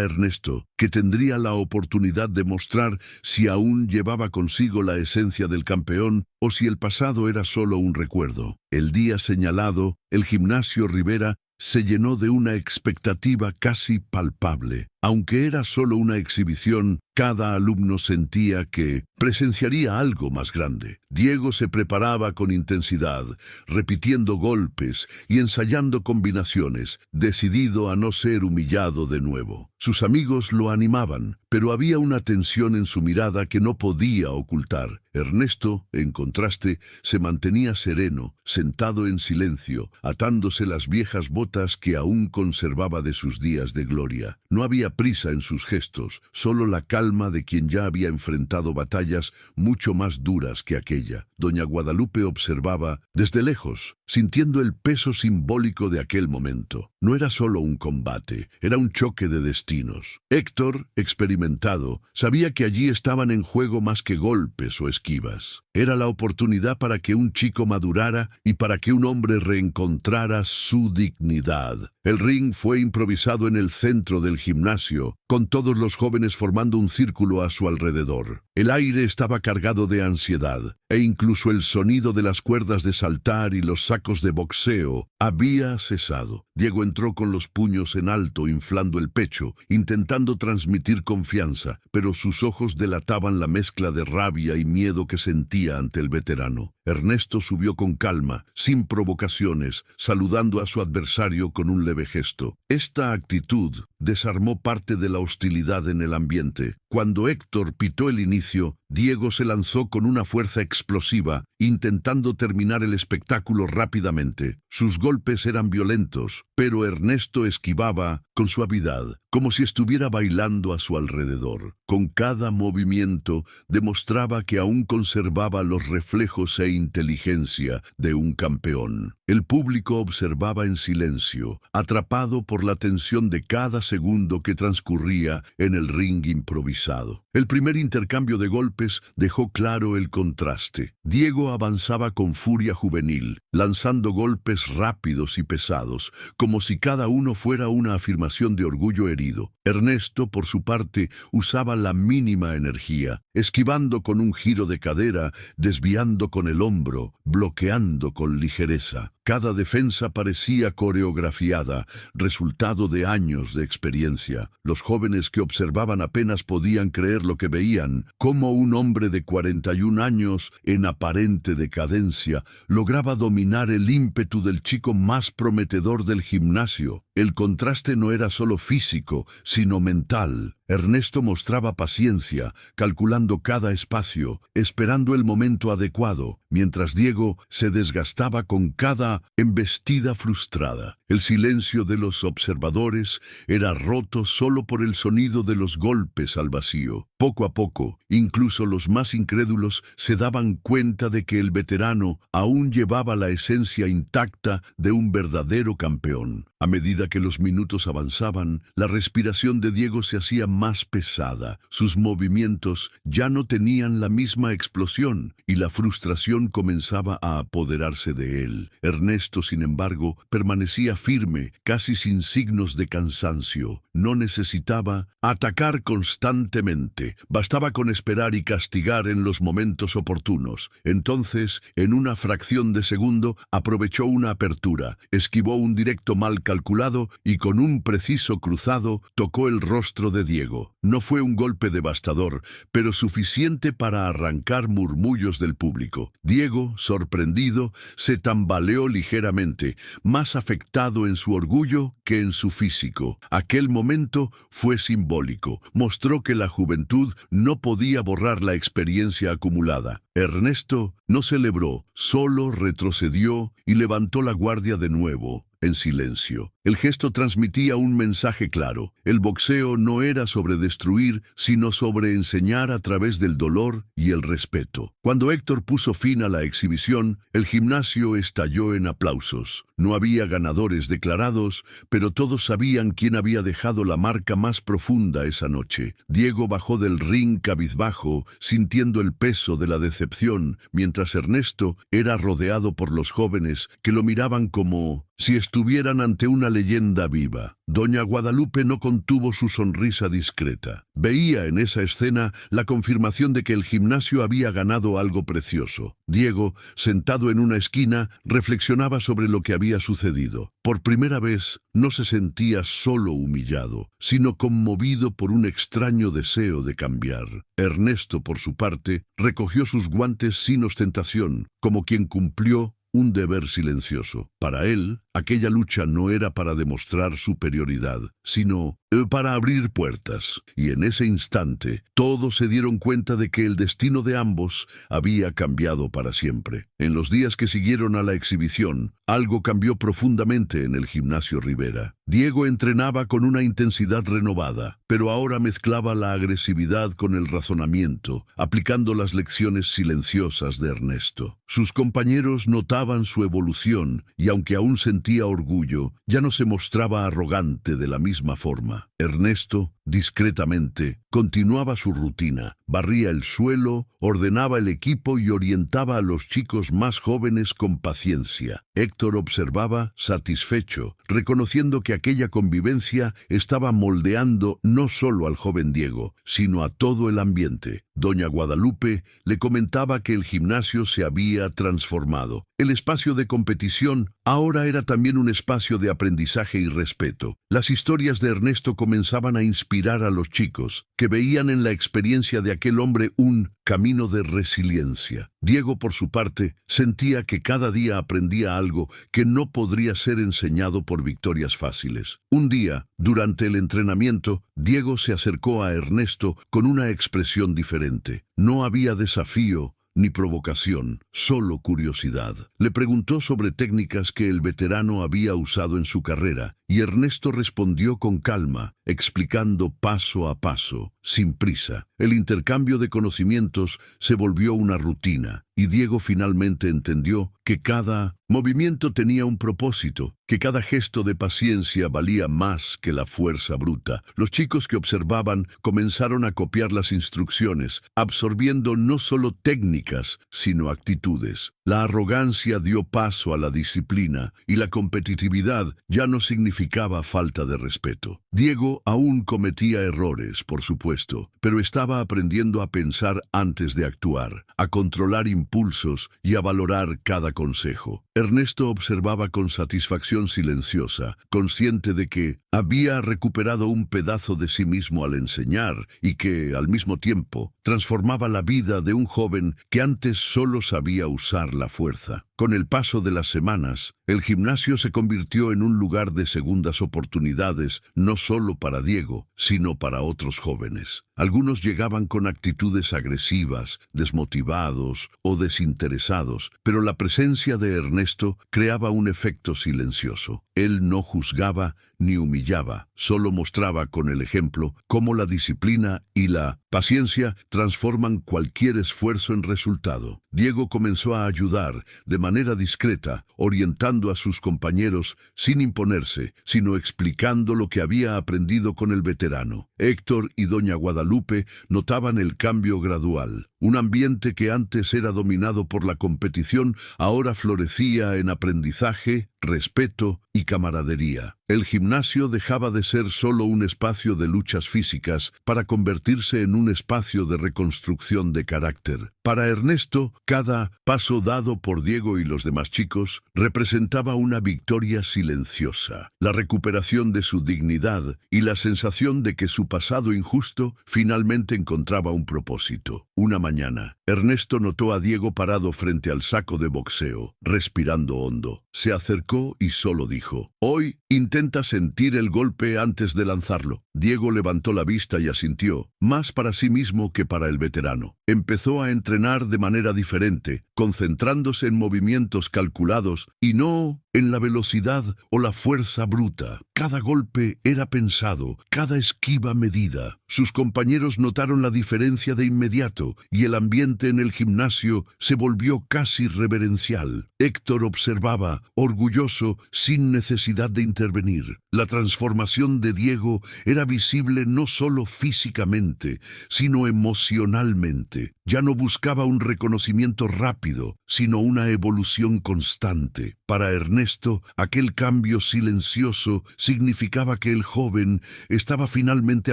Ernesto, que tendría la oportunidad de mostrar si aún llevaba consigo la esencia del campeón o si el pasado era solo un recuerdo. El día señalado, el gimnasio Rivera se llenó de una expectativa casi palpable. Aunque era solo una exhibición, cada alumno sentía que presenciaría algo más grande. Diego se preparaba con intensidad, repitiendo golpes y ensayando combinaciones, decidido a no ser humillado de nuevo. Sus amigos lo animaban, pero había una tensión en su mirada que no podía ocultar. Ernesto, en contraste, se mantenía sereno, sentado en silencio, atándose las viejas botas que aún conservaba de sus días de gloria. No había prisa en sus gestos, solo la calma de quien ya había enfrentado batallas mucho más duras que aquella. Doña Guadalupe observaba desde lejos, sintiendo el peso simbólico de aquel momento. No era solo un combate, era un choque de destinos. Héctor, experimentado, sabía que allí estaban en juego más que golpes o esquivas. Era la oportunidad para que un chico madurara y para que un hombre reencontrara su dignidad. El ring fue improvisado en el centro del gimnasio, con todos los jóvenes formando un círculo a su alrededor. El aire estaba cargado de ansiedad, e incluso el sonido de las cuerdas de saltar y los sacos de boxeo había cesado. Diego entró con los puños en alto, inflando el pecho, intentando transmitir confianza, pero sus ojos delataban la mezcla de rabia y miedo que sentía ante el veterano. Ernesto subió con calma, sin provocaciones, saludando a su adversario con un leve gesto. Esta actitud desarmó parte de la hostilidad en el ambiente. Cuando Héctor pitó el inicio, Diego se lanzó con una fuerza explosiva, intentando terminar el espectáculo rápidamente. Sus golpes eran violentos, pero Ernesto esquivaba con suavidad, como si estuviera bailando a su alrededor. Con cada movimiento demostraba que aún conservaba los reflejos e inteligencia de un campeón. El público observaba en silencio, atrapado por la tensión de cada segundo que transcurría en el ring improvisado. El primer intercambio de golpes dejó claro el contraste. Diego avanzaba con furia juvenil, lanzando golpes rápidos y pesados, como si cada uno fuera una afirmación de orgullo herido. Ernesto, por su parte, usaba la mínima energía, esquivando con un giro de cadera, desviando con el hombro, bloqueando con ligereza. Cada defensa parecía coreografiada, resultado de años de experiencia. Los jóvenes que observaban apenas podían creer lo que veían, cómo un hombre de 41 años, en aparente decadencia, lograba dominar el ímpetu del chico más prometedor del gimnasio. El contraste no era solo físico, sino mental. Ernesto mostraba paciencia, calculando cada espacio, esperando el momento adecuado, mientras Diego se desgastaba con cada embestida frustrada. El silencio de los observadores era roto solo por el sonido de los golpes al vacío. Poco a poco, incluso los más incrédulos se daban cuenta de que el veterano aún llevaba la esencia intacta de un verdadero campeón. A medida que los minutos avanzaban, la respiración de Diego se hacía más pesada. Sus movimientos ya no tenían la misma explosión y la frustración comenzaba a apoderarse de él. Ernesto, sin embargo, permanecía firme, casi sin signos de cansancio. No necesitaba atacar constantemente. Bastaba con esperar y castigar en los momentos oportunos. Entonces, en una fracción de segundo, aprovechó una apertura, esquivó un directo mal calculado y con un preciso cruzado tocó el rostro de Diego. No fue un golpe devastador, pero suficiente para arrancar murmullos del público. Diego, sorprendido, se tambaleó ligeramente, más afectado en su orgullo que en su físico. Aquel momento fue simbólico. Mostró que la juventud no podía borrar la experiencia acumulada. Ernesto no celebró, solo retrocedió y levantó la guardia de nuevo, en silencio. El gesto transmitía un mensaje claro. El boxeo no era sobre destruir, sino sobre enseñar a través del dolor y el respeto. Cuando Héctor puso fin a la exhibición, el gimnasio estalló en aplausos. No había ganadores declarados, pero todos sabían quién había dejado la marca más profunda esa noche. Diego bajó del ring cabizbajo, sintiendo el peso de la decepción, mientras Ernesto era rodeado por los jóvenes que lo miraban como si estuvieran ante una leyenda viva. Doña Guadalupe no contuvo su sonrisa discreta. Veía en esa escena la confirmación de que el gimnasio había ganado algo precioso. Diego, sentado en una esquina, reflexionaba sobre lo que había sucedido. Por primera vez, no se sentía solo humillado, sino conmovido por un extraño deseo de cambiar. Ernesto, por su parte, recogió sus guantes sin ostentación, como quien cumplió un deber silencioso. Para él, aquella lucha no era para demostrar superioridad, sino para abrir puertas. Y en ese instante, todos se dieron cuenta de que el destino de ambos había cambiado para siempre. En los días que siguieron a la exhibición, algo cambió profundamente en el gimnasio Rivera. Diego entrenaba con una intensidad renovada, pero ahora mezclaba la agresividad con el razonamiento, aplicando las lecciones silenciosas de Ernesto. Sus compañeros notaban su evolución y aunque aún sentía orgullo, ya no se mostraba arrogante de la misma forma. Ernesto, discretamente, continuaba su rutina. Barría el suelo, ordenaba el equipo y orientaba a los chicos más jóvenes con paciencia. Héctor observaba, satisfecho, reconociendo que aquella convivencia estaba moldeando no solo al joven Diego, sino a todo el ambiente. Doña Guadalupe le comentaba que el gimnasio se había transformado. El espacio de competición ahora era también un espacio de aprendizaje y respeto. Las historias de Ernesto comenzaban a inspirar a los chicos, que veían en la experiencia de aquel hombre un camino de resiliencia. Diego, por su parte, sentía que cada día aprendía algo que no podría ser enseñado por victorias fáciles. Un día, durante el entrenamiento, Diego se acercó a Ernesto con una expresión diferente. No había desafío ni provocación, solo curiosidad. Le preguntó sobre técnicas que el veterano había usado en su carrera, y Ernesto respondió con calma, explicando paso a paso, sin prisa. El intercambio de conocimientos se volvió una rutina, y Diego finalmente entendió que cada movimiento tenía un propósito, que cada gesto de paciencia valía más que la fuerza bruta. Los chicos que observaban comenzaron a copiar las instrucciones, absorbiendo no solo técnicas, sino actitudes. La arrogancia dio paso a la disciplina, y la competitividad ya no significaba falta de respeto. Diego aún cometía errores, por supuesto, pero estaba aprendiendo a pensar antes de actuar, a controlar impulsos y a valorar cada consejo. Ernesto observaba con satisfacción silenciosa, consciente de que había recuperado un pedazo de sí mismo al enseñar y que, al mismo tiempo, transformaba la vida de un joven que antes solo sabía usar la fuerza. Con el paso de las semanas, el gimnasio se convirtió en un lugar de segundas oportunidades, no solo para Diego, sino para otros jóvenes. Algunos llegaban con actitudes agresivas, desmotivados o desinteresados, pero la presencia de Ernesto creaba un efecto silencioso. Él no juzgaba ni humillaba, solo mostraba con el ejemplo cómo la disciplina y la paciencia transforman cualquier esfuerzo en resultado. Diego comenzó a ayudar de manera discreta, orientando a sus compañeros sin imponerse, sino explicando lo que había aprendido con el veterano. Héctor y doña Guadalupe notaban el cambio gradual. Un ambiente que antes era dominado por la competición ahora florecía en aprendizaje, respeto y camaradería. El gimnasio dejaba de ser solo un espacio de luchas físicas para convertirse en un espacio de reconstrucción de carácter. Para Ernesto, cada paso dado por Diego y los demás chicos representaba una victoria silenciosa, la recuperación de su dignidad y la sensación de que su pasado injusto finalmente encontraba un propósito. Una mañana, Ernesto notó a Diego parado frente al saco de boxeo, respirando hondo. Se acercó y solo dijo: «Hoy intenta sentir el golpe antes de lanzarlo». Diego levantó la vista y asintió, más para sí mismo que para el veterano. Empezó a entrenar de manera diferente, concentrándose en movimientos calculados y no en la velocidad o la fuerza bruta. Cada golpe era pensado, cada esquiva medida. Sus compañeros notaron la diferencia de inmediato y el ambiente en el gimnasio se volvió casi reverencial. Héctor observaba, orgulloso, sin necesidad de intervenir. La transformación de Diego era visible no solo físicamente, sino emocionalmente. Ya no buscaba un reconocimiento rápido, sino una evolución constante. Para Ernesto, aquel cambio silencioso significaba que el joven estaba finalmente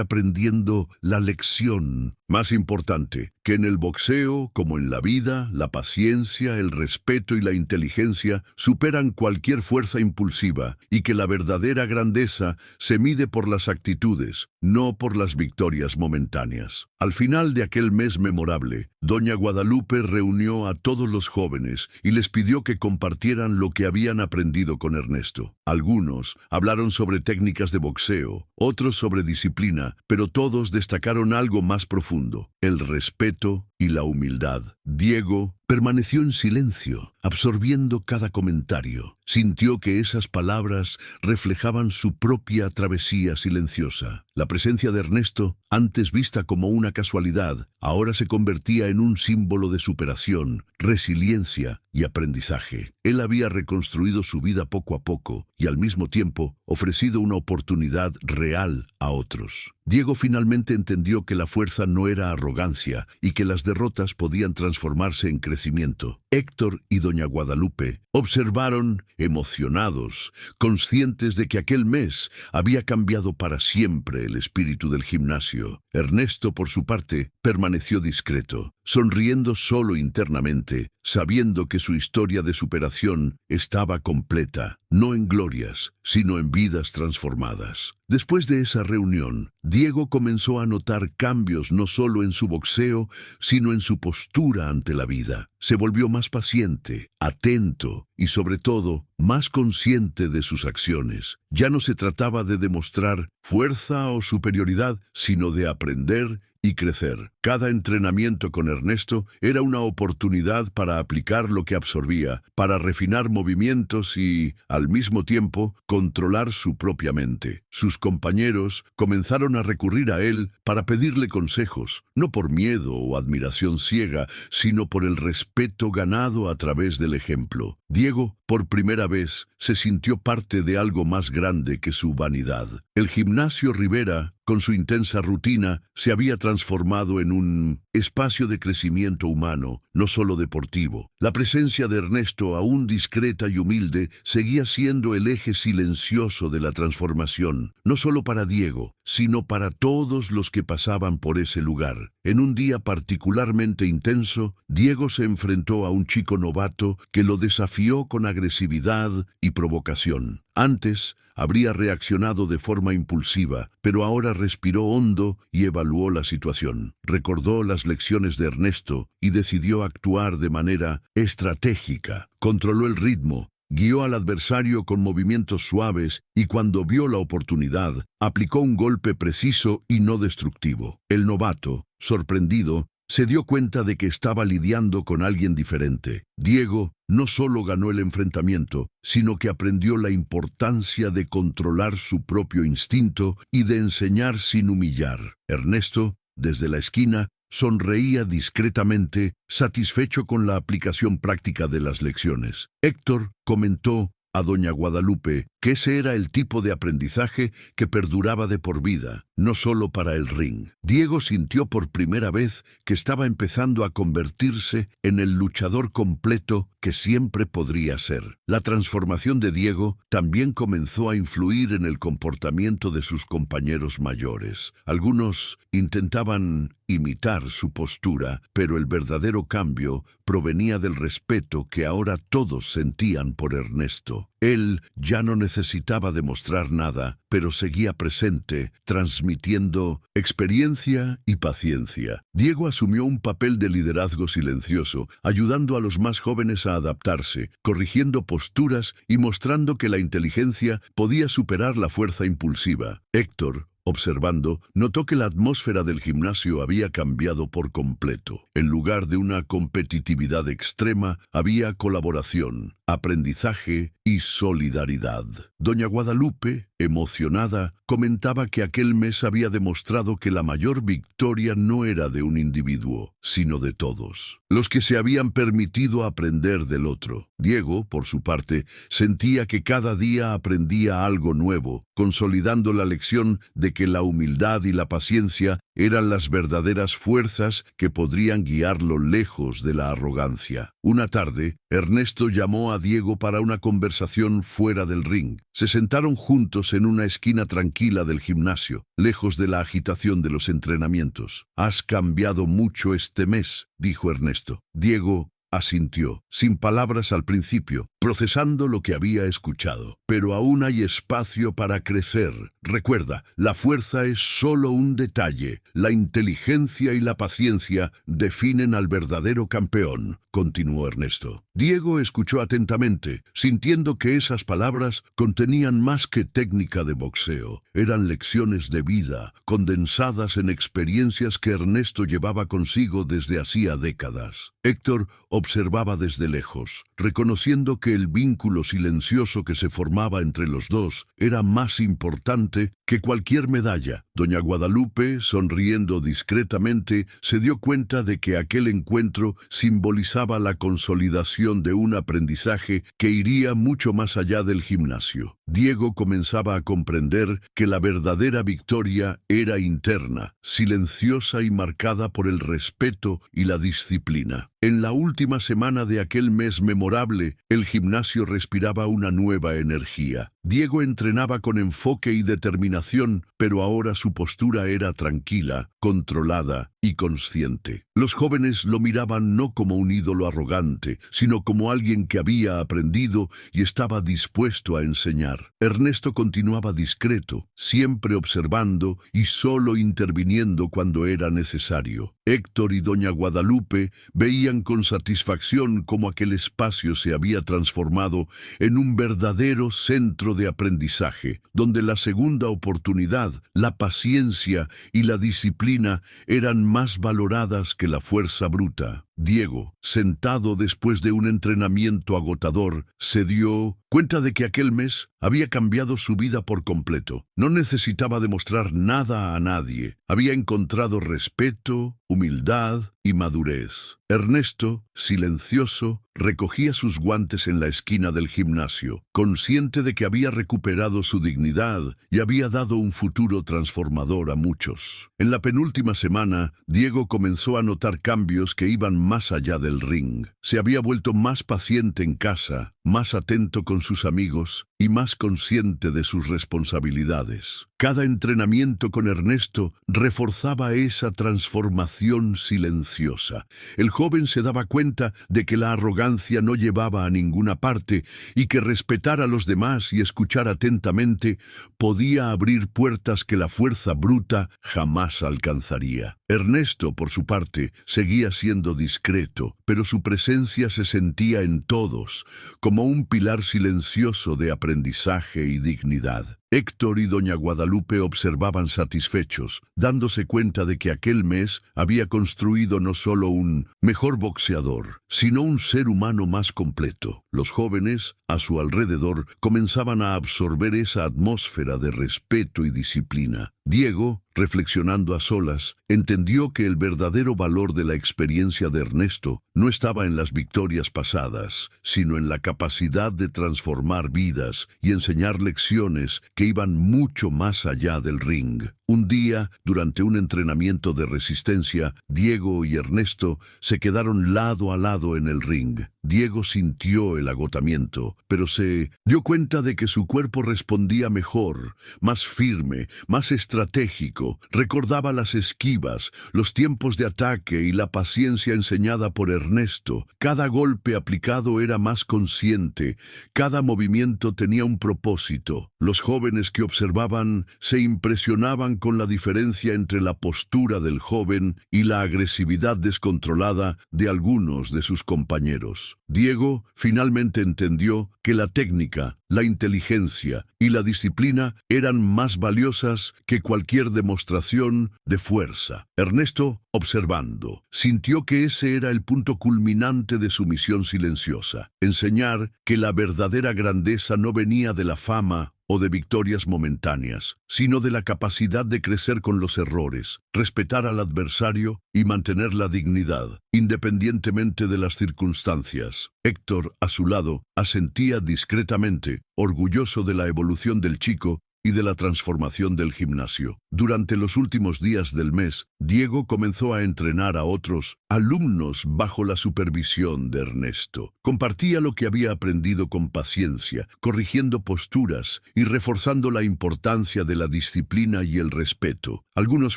aprendiendo la lección más importante, que en el boxeo, como en la vida, la paciencia, el respeto y la inteligencia superan cualquier fuerza impulsiva y que la verdadera grandeza se mide por las actitudes, no por las victorias momentáneas. Al final de aquel mes memorable, doña Guadalupe reunió a todos los jóvenes y les pidió que compartieran lo que habían aprendido con Ernesto. Algunos hablaron sobre técnicas de boxeo, otros sobre disciplina, pero todos destacaron algo más profundo: el respeto y la humildad. Diego permaneció en silencio, absorbiendo cada comentario. Sintió que esas palabras reflejaban su propia travesía silenciosa. La presencia de Ernesto, antes vista como una casualidad, ahora se convertía en un símbolo de superación, resiliencia y aprendizaje. Él había reconstruido su vida poco a poco y al mismo tiempo ofrecido una oportunidad real a otros. Diego finalmente entendió que la fuerza no era arrogancia y que las derrotas podían transformarse en crecimiento. Héctor y doña Guadalupe observaron emocionados, conscientes de que aquel mes había cambiado para siempre el espíritu del gimnasio. Ernesto, por su parte, permaneció discreto, sonriendo solo internamente, sabiendo que su historia de superación estaba completa, no en glorias, sino en vidas transformadas. Después de esa reunión, Diego comenzó a notar cambios no solo en su boxeo, sino en su postura ante la vida. Se volvió más paciente, atento y, sobre todo, más consciente de sus acciones. Ya no se trataba de demostrar fuerza o superioridad, sino de aprender y crecer. Cada entrenamiento con Ernesto era una oportunidad para aplicar lo que absorbía, para refinar movimientos y, al mismo tiempo, controlar su propia mente. Sus compañeros comenzaron a recurrir a él para pedirle consejos, no por miedo o admiración ciega, sino por el respeto ganado a través del ejemplo. Diego, por primera vez, se sintió parte de algo más grande que su vanidad. El gimnasio Rivera con su intensa rutina, se había transformado en un espacio de crecimiento humano, no solo deportivo. La presencia de Ernesto, aún discreta y humilde, seguía siendo el eje silencioso de la transformación, no solo para Diego, sino para todos los que pasaban por ese lugar. En un día particularmente intenso, Diego se enfrentó a un chico novato que lo desafió con agresividad y provocación. Antes, habría reaccionado de forma impulsiva, pero ahora respiró hondo y evaluó la situación. Recordó las lecciones de Ernesto y decidió actuar de manera estratégica. Controló el ritmo, guió al adversario con movimientos suaves y cuando vio la oportunidad, aplicó un golpe preciso y no destructivo. El novato, sorprendido, se dio cuenta de que estaba lidiando con alguien diferente. Diego no solo ganó el enfrentamiento, sino que aprendió la importancia de controlar su propio instinto y de enseñar sin humillar. Ernesto, desde la esquina, sonreía discretamente, satisfecho con la aplicación práctica de las lecciones. Héctor comentó a doña Guadalupe que ese era el tipo de aprendizaje que perduraba de por vida, no solo para el ring. Diego sintió por primera vez que estaba empezando a convertirse en el luchador completo que siempre podría ser. La transformación de Diego también comenzó a influir en el comportamiento de sus compañeros mayores. Algunos intentaban imitar su postura, pero el verdadero cambio provenía del respeto que ahora todos sentían por Ernesto. Él ya no necesitaba demostrar nada, pero seguía presente, transmitiendo experiencia y paciencia. Diego asumió un papel de liderazgo silencioso, ayudando a los más jóvenes a adaptarse, corrigiendo posturas y mostrando que la inteligencia podía superar la fuerza impulsiva. Héctor, observando, notó que la atmósfera del gimnasio había cambiado por completo. En lugar de una competitividad extrema, había colaboración, aprendizaje y solidaridad. Doña Guadalupe, emocionada, comentaba que aquel mes había demostrado que la mayor victoria no era de un individuo, sino de todos, los que se habían permitido aprender del otro. Diego, por su parte, sentía que cada día aprendía algo nuevo, consolidando la lección de que la humildad y la paciencia eran las verdaderas fuerzas que podrían guiarlo lejos de la arrogancia. Una tarde, Ernesto llamó a Diego para una conversación fuera del ring. Se sentaron juntos en una esquina tranquila del gimnasio, lejos de la agitación de los entrenamientos. «Has cambiado mucho este mes», dijo Ernesto. Diego asintió, sin palabras al principio, procesando lo que había escuchado. «Pero aún hay espacio para crecer. Recuerda, la fuerza es solo un detalle. La inteligencia y la paciencia definen al verdadero campeón», continuó Ernesto. Diego escuchó atentamente, sintiendo que esas palabras contenían más que técnica de boxeo. Eran lecciones de vida, condensadas en experiencias que Ernesto llevaba consigo desde hacía décadas. Héctor observaba desde lejos, reconociendo que el vínculo silencioso que se formaba entre los dos era más importante que cualquier medalla. Doña Guadalupe, sonriendo discretamente, se dio cuenta de que aquel encuentro simbolizaba la consolidación de un aprendizaje que iría mucho más allá del gimnasio. Diego comenzaba a comprender que la verdadera victoria era interna, silenciosa y marcada por el respeto y la disciplina. En la última semana de aquel mes memorable, el gimnasio respiraba una nueva energía. Diego entrenaba con enfoque y determinación, pero ahora su postura era tranquila, controlada y consciente. Los jóvenes lo miraban no como un ídolo arrogante, sino como alguien que había aprendido y estaba dispuesto a enseñar. Ernesto continuaba discreto, siempre observando y solo interviniendo cuando era necesario. Héctor y doña Guadalupe veían con satisfacción cómo aquel espacio se había transformado en un verdadero centro de aprendizaje, donde la segunda oportunidad, la paciencia y la disciplina eran más valoradas que la fuerza bruta. Diego, sentado después de un entrenamiento agotador, se dio cuenta de que aquel mes había cambiado su vida por completo. No necesitaba demostrar nada a nadie. Había encontrado respeto, humildad y madurez. Ernesto, silencioso, recogía sus guantes en la esquina del gimnasio, consciente de que había recuperado su dignidad y había dado un futuro transformador a muchos. En la penúltima semana, Diego comenzó a notar cambios que iban más allá del ring. Se había vuelto más paciente en casa, más atento con sus amigos y más consciente de sus responsabilidades. Cada entrenamiento con Ernesto reforzaba esa transformación silenciosa. El joven se daba cuenta de que la arrogancia no llevaba a ninguna parte y que respetar a los demás y escuchar atentamente podía abrir puertas que la fuerza bruta jamás alcanzaría. Ernesto, por su parte, seguía siendo discreto, pero su presencia se sentía en todos, como un pilar silencioso de aprendizaje y dignidad. Héctor y doña Guadalupe observaban satisfechos, dándose cuenta de que aquel mes había construido no solo un mejor boxeador, sino un ser humano más completo. Los jóvenes, a su alrededor, comenzaban a absorber esa atmósfera de respeto y disciplina. Diego, reflexionando a solas, entendió que el verdadero valor de la experiencia de Ernesto no estaba en las victorias pasadas, sino en la capacidad de transformar vidas y enseñar lecciones que iban mucho más allá del ring. Un día, durante un entrenamiento de resistencia, Diego y Ernesto se quedaron lado a lado en el ring. Diego sintió el agotamiento, pero se dio cuenta de que su cuerpo respondía mejor, más firme, más estratégico. Recordaba las esquivas, los tiempos de ataque y la paciencia enseñada por Ernesto. Cada golpe aplicado era más consciente, cada movimiento tenía un propósito. Los jóvenes que observaban se impresionaban con la diferencia entre la postura del joven y la agresividad descontrolada de algunos de sus compañeros. Diego finalmente entendió que la técnica, la inteligencia y la disciplina eran más valiosas que cualquier demostración de fuerza. Ernesto, observando, sintió que ese era el punto culminante de su misión silenciosa: enseñar que la verdadera grandeza no venía de la fama o de victorias momentáneas, sino de la capacidad de crecer con los errores, respetar al adversario y mantener la dignidad, independientemente de las circunstancias. Héctor, a su lado, asentía discretamente, orgulloso de la evolución del chico y de la transformación del gimnasio. Durante los últimos días del mes, Diego comenzó a entrenar a otros alumnos bajo la supervisión de Ernesto. Compartía lo que había aprendido con paciencia, corrigiendo posturas y reforzando la importancia de la disciplina y el respeto. Algunos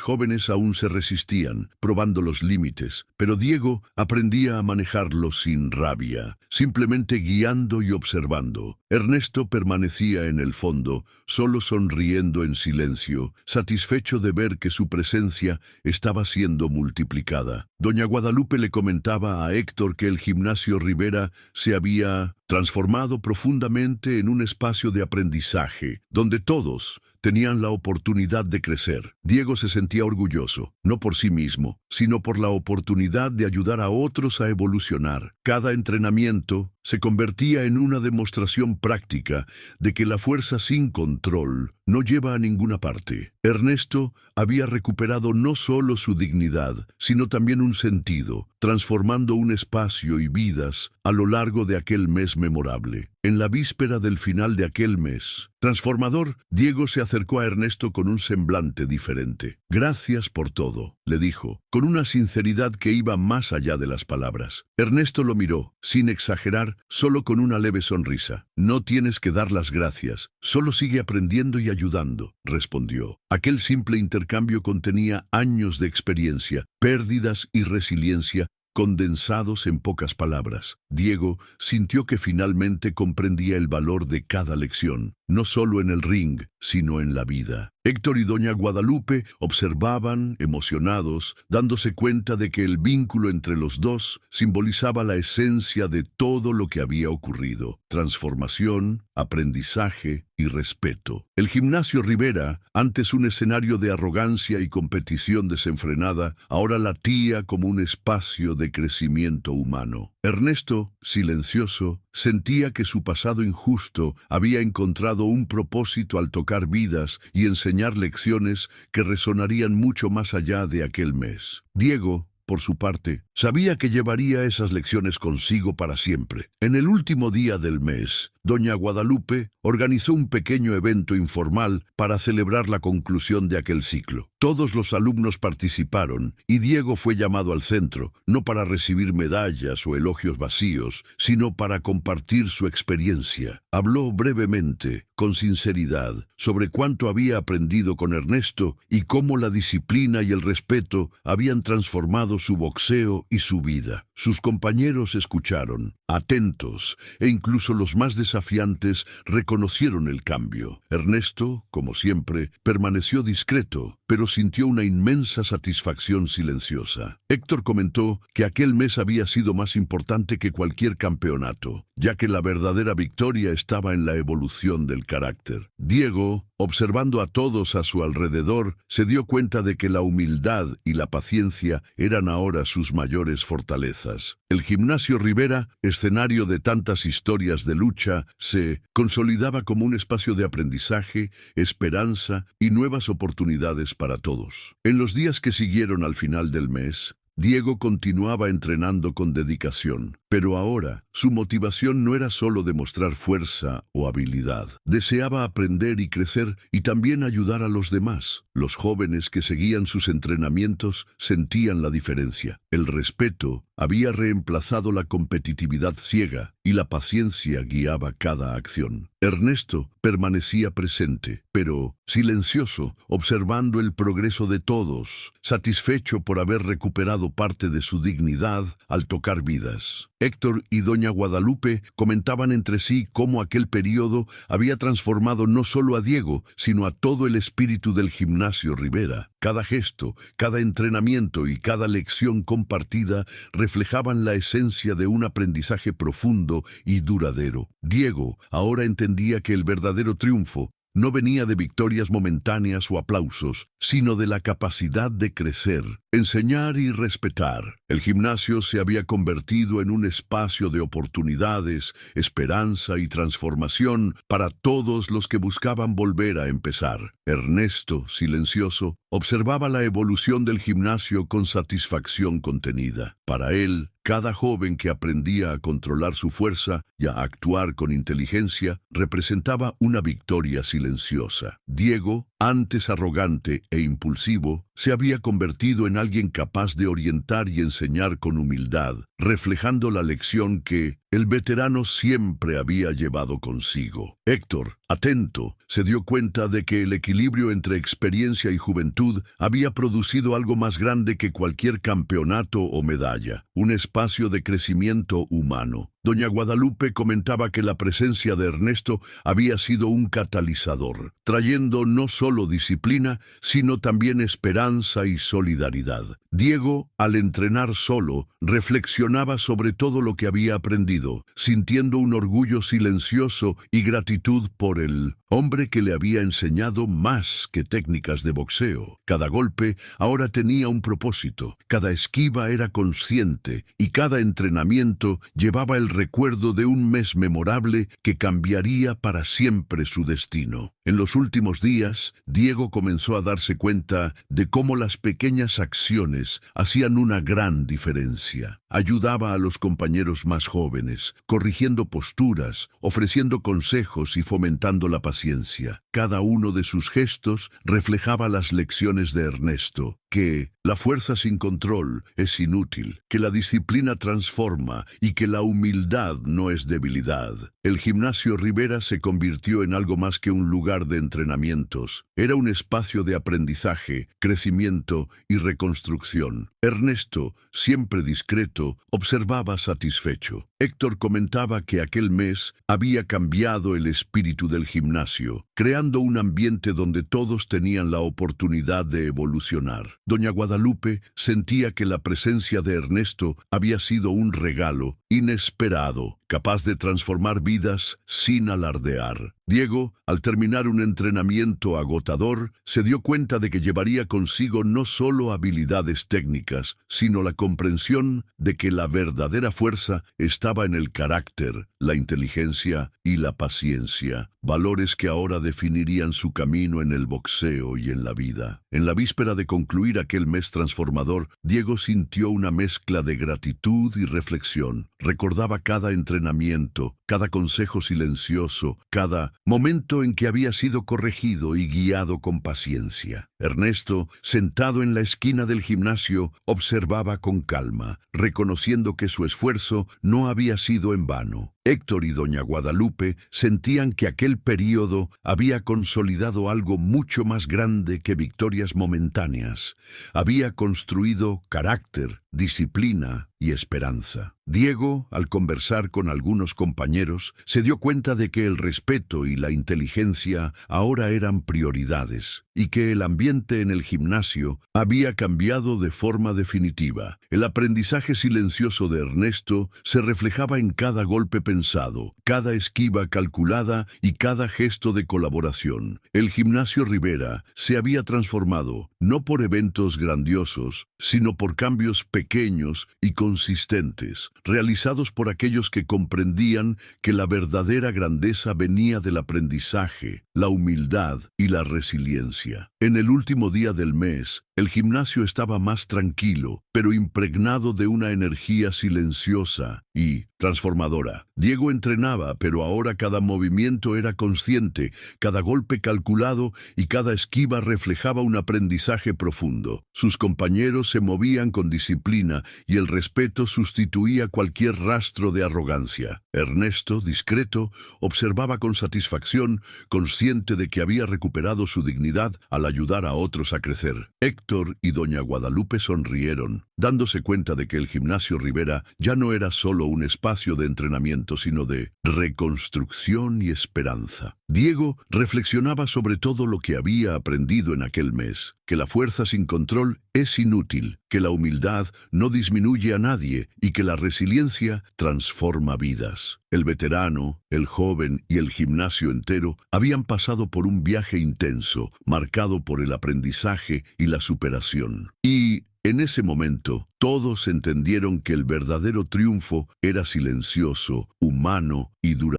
jóvenes aún se resistían, probando los límites, pero Diego aprendía a manejarlos sin rabia, simplemente guiando y observando. Ernesto permanecía en el fondo, solo sonriendo en silencio, satisfecho de ver que su presencia estaba siendo multiplicada. Doña Guadalupe le comentaba a Héctor que el gimnasio Rivera se había transformado profundamente en un espacio de aprendizaje, donde todos tenían la oportunidad de crecer. Diego se sentía orgulloso, no por sí mismo, sino por la oportunidad de ayudar a otros a evolucionar. Cada entrenamiento se convertía en una demostración práctica de que la fuerza sin control no lleva a ninguna parte. Ernesto había recuperado no solo su dignidad, sino también un sentido, transformando un espacio y vidas a lo largo de aquel mes memorable. En la víspera del final de aquel mes transformador, Diego se acercó a Ernesto con un semblante diferente. «Gracias por todo», le dijo, con una sinceridad que iba más allá de las palabras. Ernesto lo miró, sin exagerar, solo con una leve sonrisa. «No tienes que dar las gracias, solo sigue aprendiendo y ayudando», respondió. Aquel simple intercambio contenía años de experiencia, pérdidas y resiliencia, condensados en pocas palabras. Diego sintió que finalmente comprendía el valor de cada lección. no solo en el ring, sino en la vida. Héctor y doña Guadalupe observaban, emocionados, dándose cuenta de que el vínculo entre los dos simbolizaba la esencia de todo lo que había ocurrido: transformación, aprendizaje y respeto. El gimnasio Rivera, antes un escenario de arrogancia y competición desenfrenada, ahora latía como un espacio de crecimiento humano. Ernesto, silencioso, sentía que su pasado injusto había encontrado un propósito al tocar vidas y enseñar lecciones que resonarían mucho más allá de aquel mes. Diego, por su parte, sabía que llevaría esas lecciones consigo para siempre. En el último día del mes, doña Guadalupe organizó un pequeño evento informal para celebrar la conclusión de aquel ciclo. Todos los alumnos participaron y Diego fue llamado al centro, no para recibir medallas o elogios vacíos, sino para compartir su experiencia. Habló brevemente, con sinceridad, sobre cuánto había aprendido con Ernesto y cómo la disciplina y el respeto habían transformado su boxeo y su vida. Sus compañeros escucharon, atentos, e incluso los más desafiantes reconocieron el cambio. Ernesto, como siempre, permaneció discreto, pero sintió una inmensa satisfacción silenciosa. Héctor comentó que aquel mes había sido más importante que cualquier campeonato, ya que la verdadera victoria estaba en la evolución del carácter. Diego, observando a todos a su alrededor, se dio cuenta de que la humildad y la paciencia eran ahora sus mayores fortalezas. El gimnasio Rivera, escenario de tantas historias de lucha, se consolidaba como un espacio de aprendizaje, esperanza y nuevas oportunidades para todos. En los días que siguieron al final del mes, Diego continuaba entrenando con dedicación, pero ahora su motivación no era solo demostrar fuerza o habilidad. Deseaba aprender y crecer y también ayudar a los demás. Los jóvenes que seguían sus entrenamientos sentían la diferencia. El respeto había reemplazado la competitividad ciega y la paciencia guiaba cada acción. Ernesto permanecía presente, pero silencioso, observando el progreso de todos, satisfecho por haber recuperado parte de su dignidad al tocar vidas. Héctor y doña Guadalupe comentaban entre sí cómo aquel periodo había transformado no solo a Diego, sino a todo el espíritu del gimnasio Rivera. Cada gesto, cada entrenamiento y cada lección compartida reflejaban la esencia de un aprendizaje profundo y duradero. Diego ahora entendía que el verdadero triunfo no venía de victorias momentáneas o aplausos, sino de la capacidad de crecer, enseñar y respetar. El gimnasio se había convertido en un espacio de oportunidades, esperanza y transformación para todos los que buscaban volver a empezar. Ernesto, silencioso, observaba la evolución del gimnasio con satisfacción contenida. Para él, cada joven que aprendía a controlar su fuerza y a actuar con inteligencia representaba una victoria silenciosa. Diego, antes arrogante e impulsivo, se había convertido en alguien capaz de orientar y enseñar con humildad, reflejando la lección que el veterano siempre había llevado consigo. Héctor, atento, se dio cuenta de que el equilibrio entre experiencia y juventud había producido algo más grande que cualquier campeonato o medalla, un espacio de crecimiento humano. Doña Guadalupe comentaba que la presencia de Ernesto había sido un catalizador, trayendo no solo disciplina, sino también esperanza y solidaridad. Diego, al entrenar solo, reflexionaba sobre todo lo que había aprendido, sintiendo un orgullo silencioso y gratitud por el hombre que le había enseñado más que técnicas de boxeo. Cada golpe ahora tenía un propósito, cada esquiva era consciente y cada entrenamiento llevaba el recuerdo de un mes memorable que cambiaría para siempre su destino. En los últimos días, Diego comenzó a darse cuenta de cómo las pequeñas acciones hacían una gran diferencia. Ayudaba a los compañeros más jóvenes, corrigiendo posturas, ofreciendo consejos y fomentando la paciencia. Cada uno de sus gestos reflejaba las lecciones de Ernesto, que la fuerza sin control es inútil, que la disciplina transforma y que la humildad no es debilidad. El gimnasio Rivera se convirtió en algo más que un lugar de entrenamientos. Era un espacio de aprendizaje, crecimiento y reconstrucción. Ernesto, siempre discreto, observaba satisfecho. Héctor comentaba que aquel mes había cambiado el espíritu del gimnasio, creando un ambiente donde todos tenían la oportunidad de evolucionar. Doña Guadalupe sentía que la presencia de Ernesto había sido un regalo inesperado, capaz de transformar vidas sin alardear. Diego, al terminar un entrenamiento agotador, se dio cuenta de que llevaría consigo no solo habilidades técnicas, sino la comprensión de que la verdadera fuerza estaba en el carácter, la inteligencia y la paciencia, valores que ahora definirían su camino en el boxeo y en la vida. En la víspera de concluir aquel mes transformador, Diego sintió una mezcla de gratitud y reflexión. Recordaba cada entrenamiento, cada consejo silencioso, cada momento en que había sido corregido y guiado con paciencia. Ernesto, sentado en la esquina del gimnasio, observaba con calma, reconociendo que su esfuerzo no había sido en vano. Héctor y doña Guadalupe sentían que aquel período había consolidado algo mucho más grande que victorias momentáneas. Había construido carácter, disciplina y esperanza. Diego, al conversar con algunos compañeros, se dio cuenta de que el respeto y la inteligencia ahora eran prioridades, y que el ambiente en el gimnasio había cambiado de forma definitiva. El aprendizaje silencioso de Ernesto se reflejaba en cada golpe pensado, cada esquiva calculada y cada gesto de colaboración. El gimnasio Rivera se había transformado, no por eventos grandiosos, sino por cambios pequeños y consistentes, realizados por aquellos que comprendían que la verdadera grandeza venía del aprendizaje, la humildad y la resiliencia. En el último día del mes, el gimnasio estaba más tranquilo, pero impregnado de una energía silenciosa y transformadora. Diego entrenaba, pero ahora cada movimiento era consciente, cada golpe calculado y cada esquiva reflejaba un aprendizaje profundo. Sus compañeros se movían con disciplina y el respeto sustituía cualquier rastro de arrogancia. Ernesto, discreto, observaba con satisfacción, consciente de que había recuperado su dignidad al ayudar a otros a crecer. Héctor y doña Guadalupe sonrieron, dándose cuenta de que el gimnasio Rivera ya no era solo un espacio de entrenamiento, sino de reconstrucción y esperanza. Diego reflexionaba sobre todo lo que había aprendido en aquel mes, que la fuerza sin control es inútil, que la humildad no disminuye a nadie y que la resiliencia transforma vidas. El veterano, el joven y el gimnasio entero habían pasado por un viaje intenso, marcado por el aprendizaje y la superación. Y en ese momento, todos entendieron que el verdadero triunfo era silencioso, humano y duradero.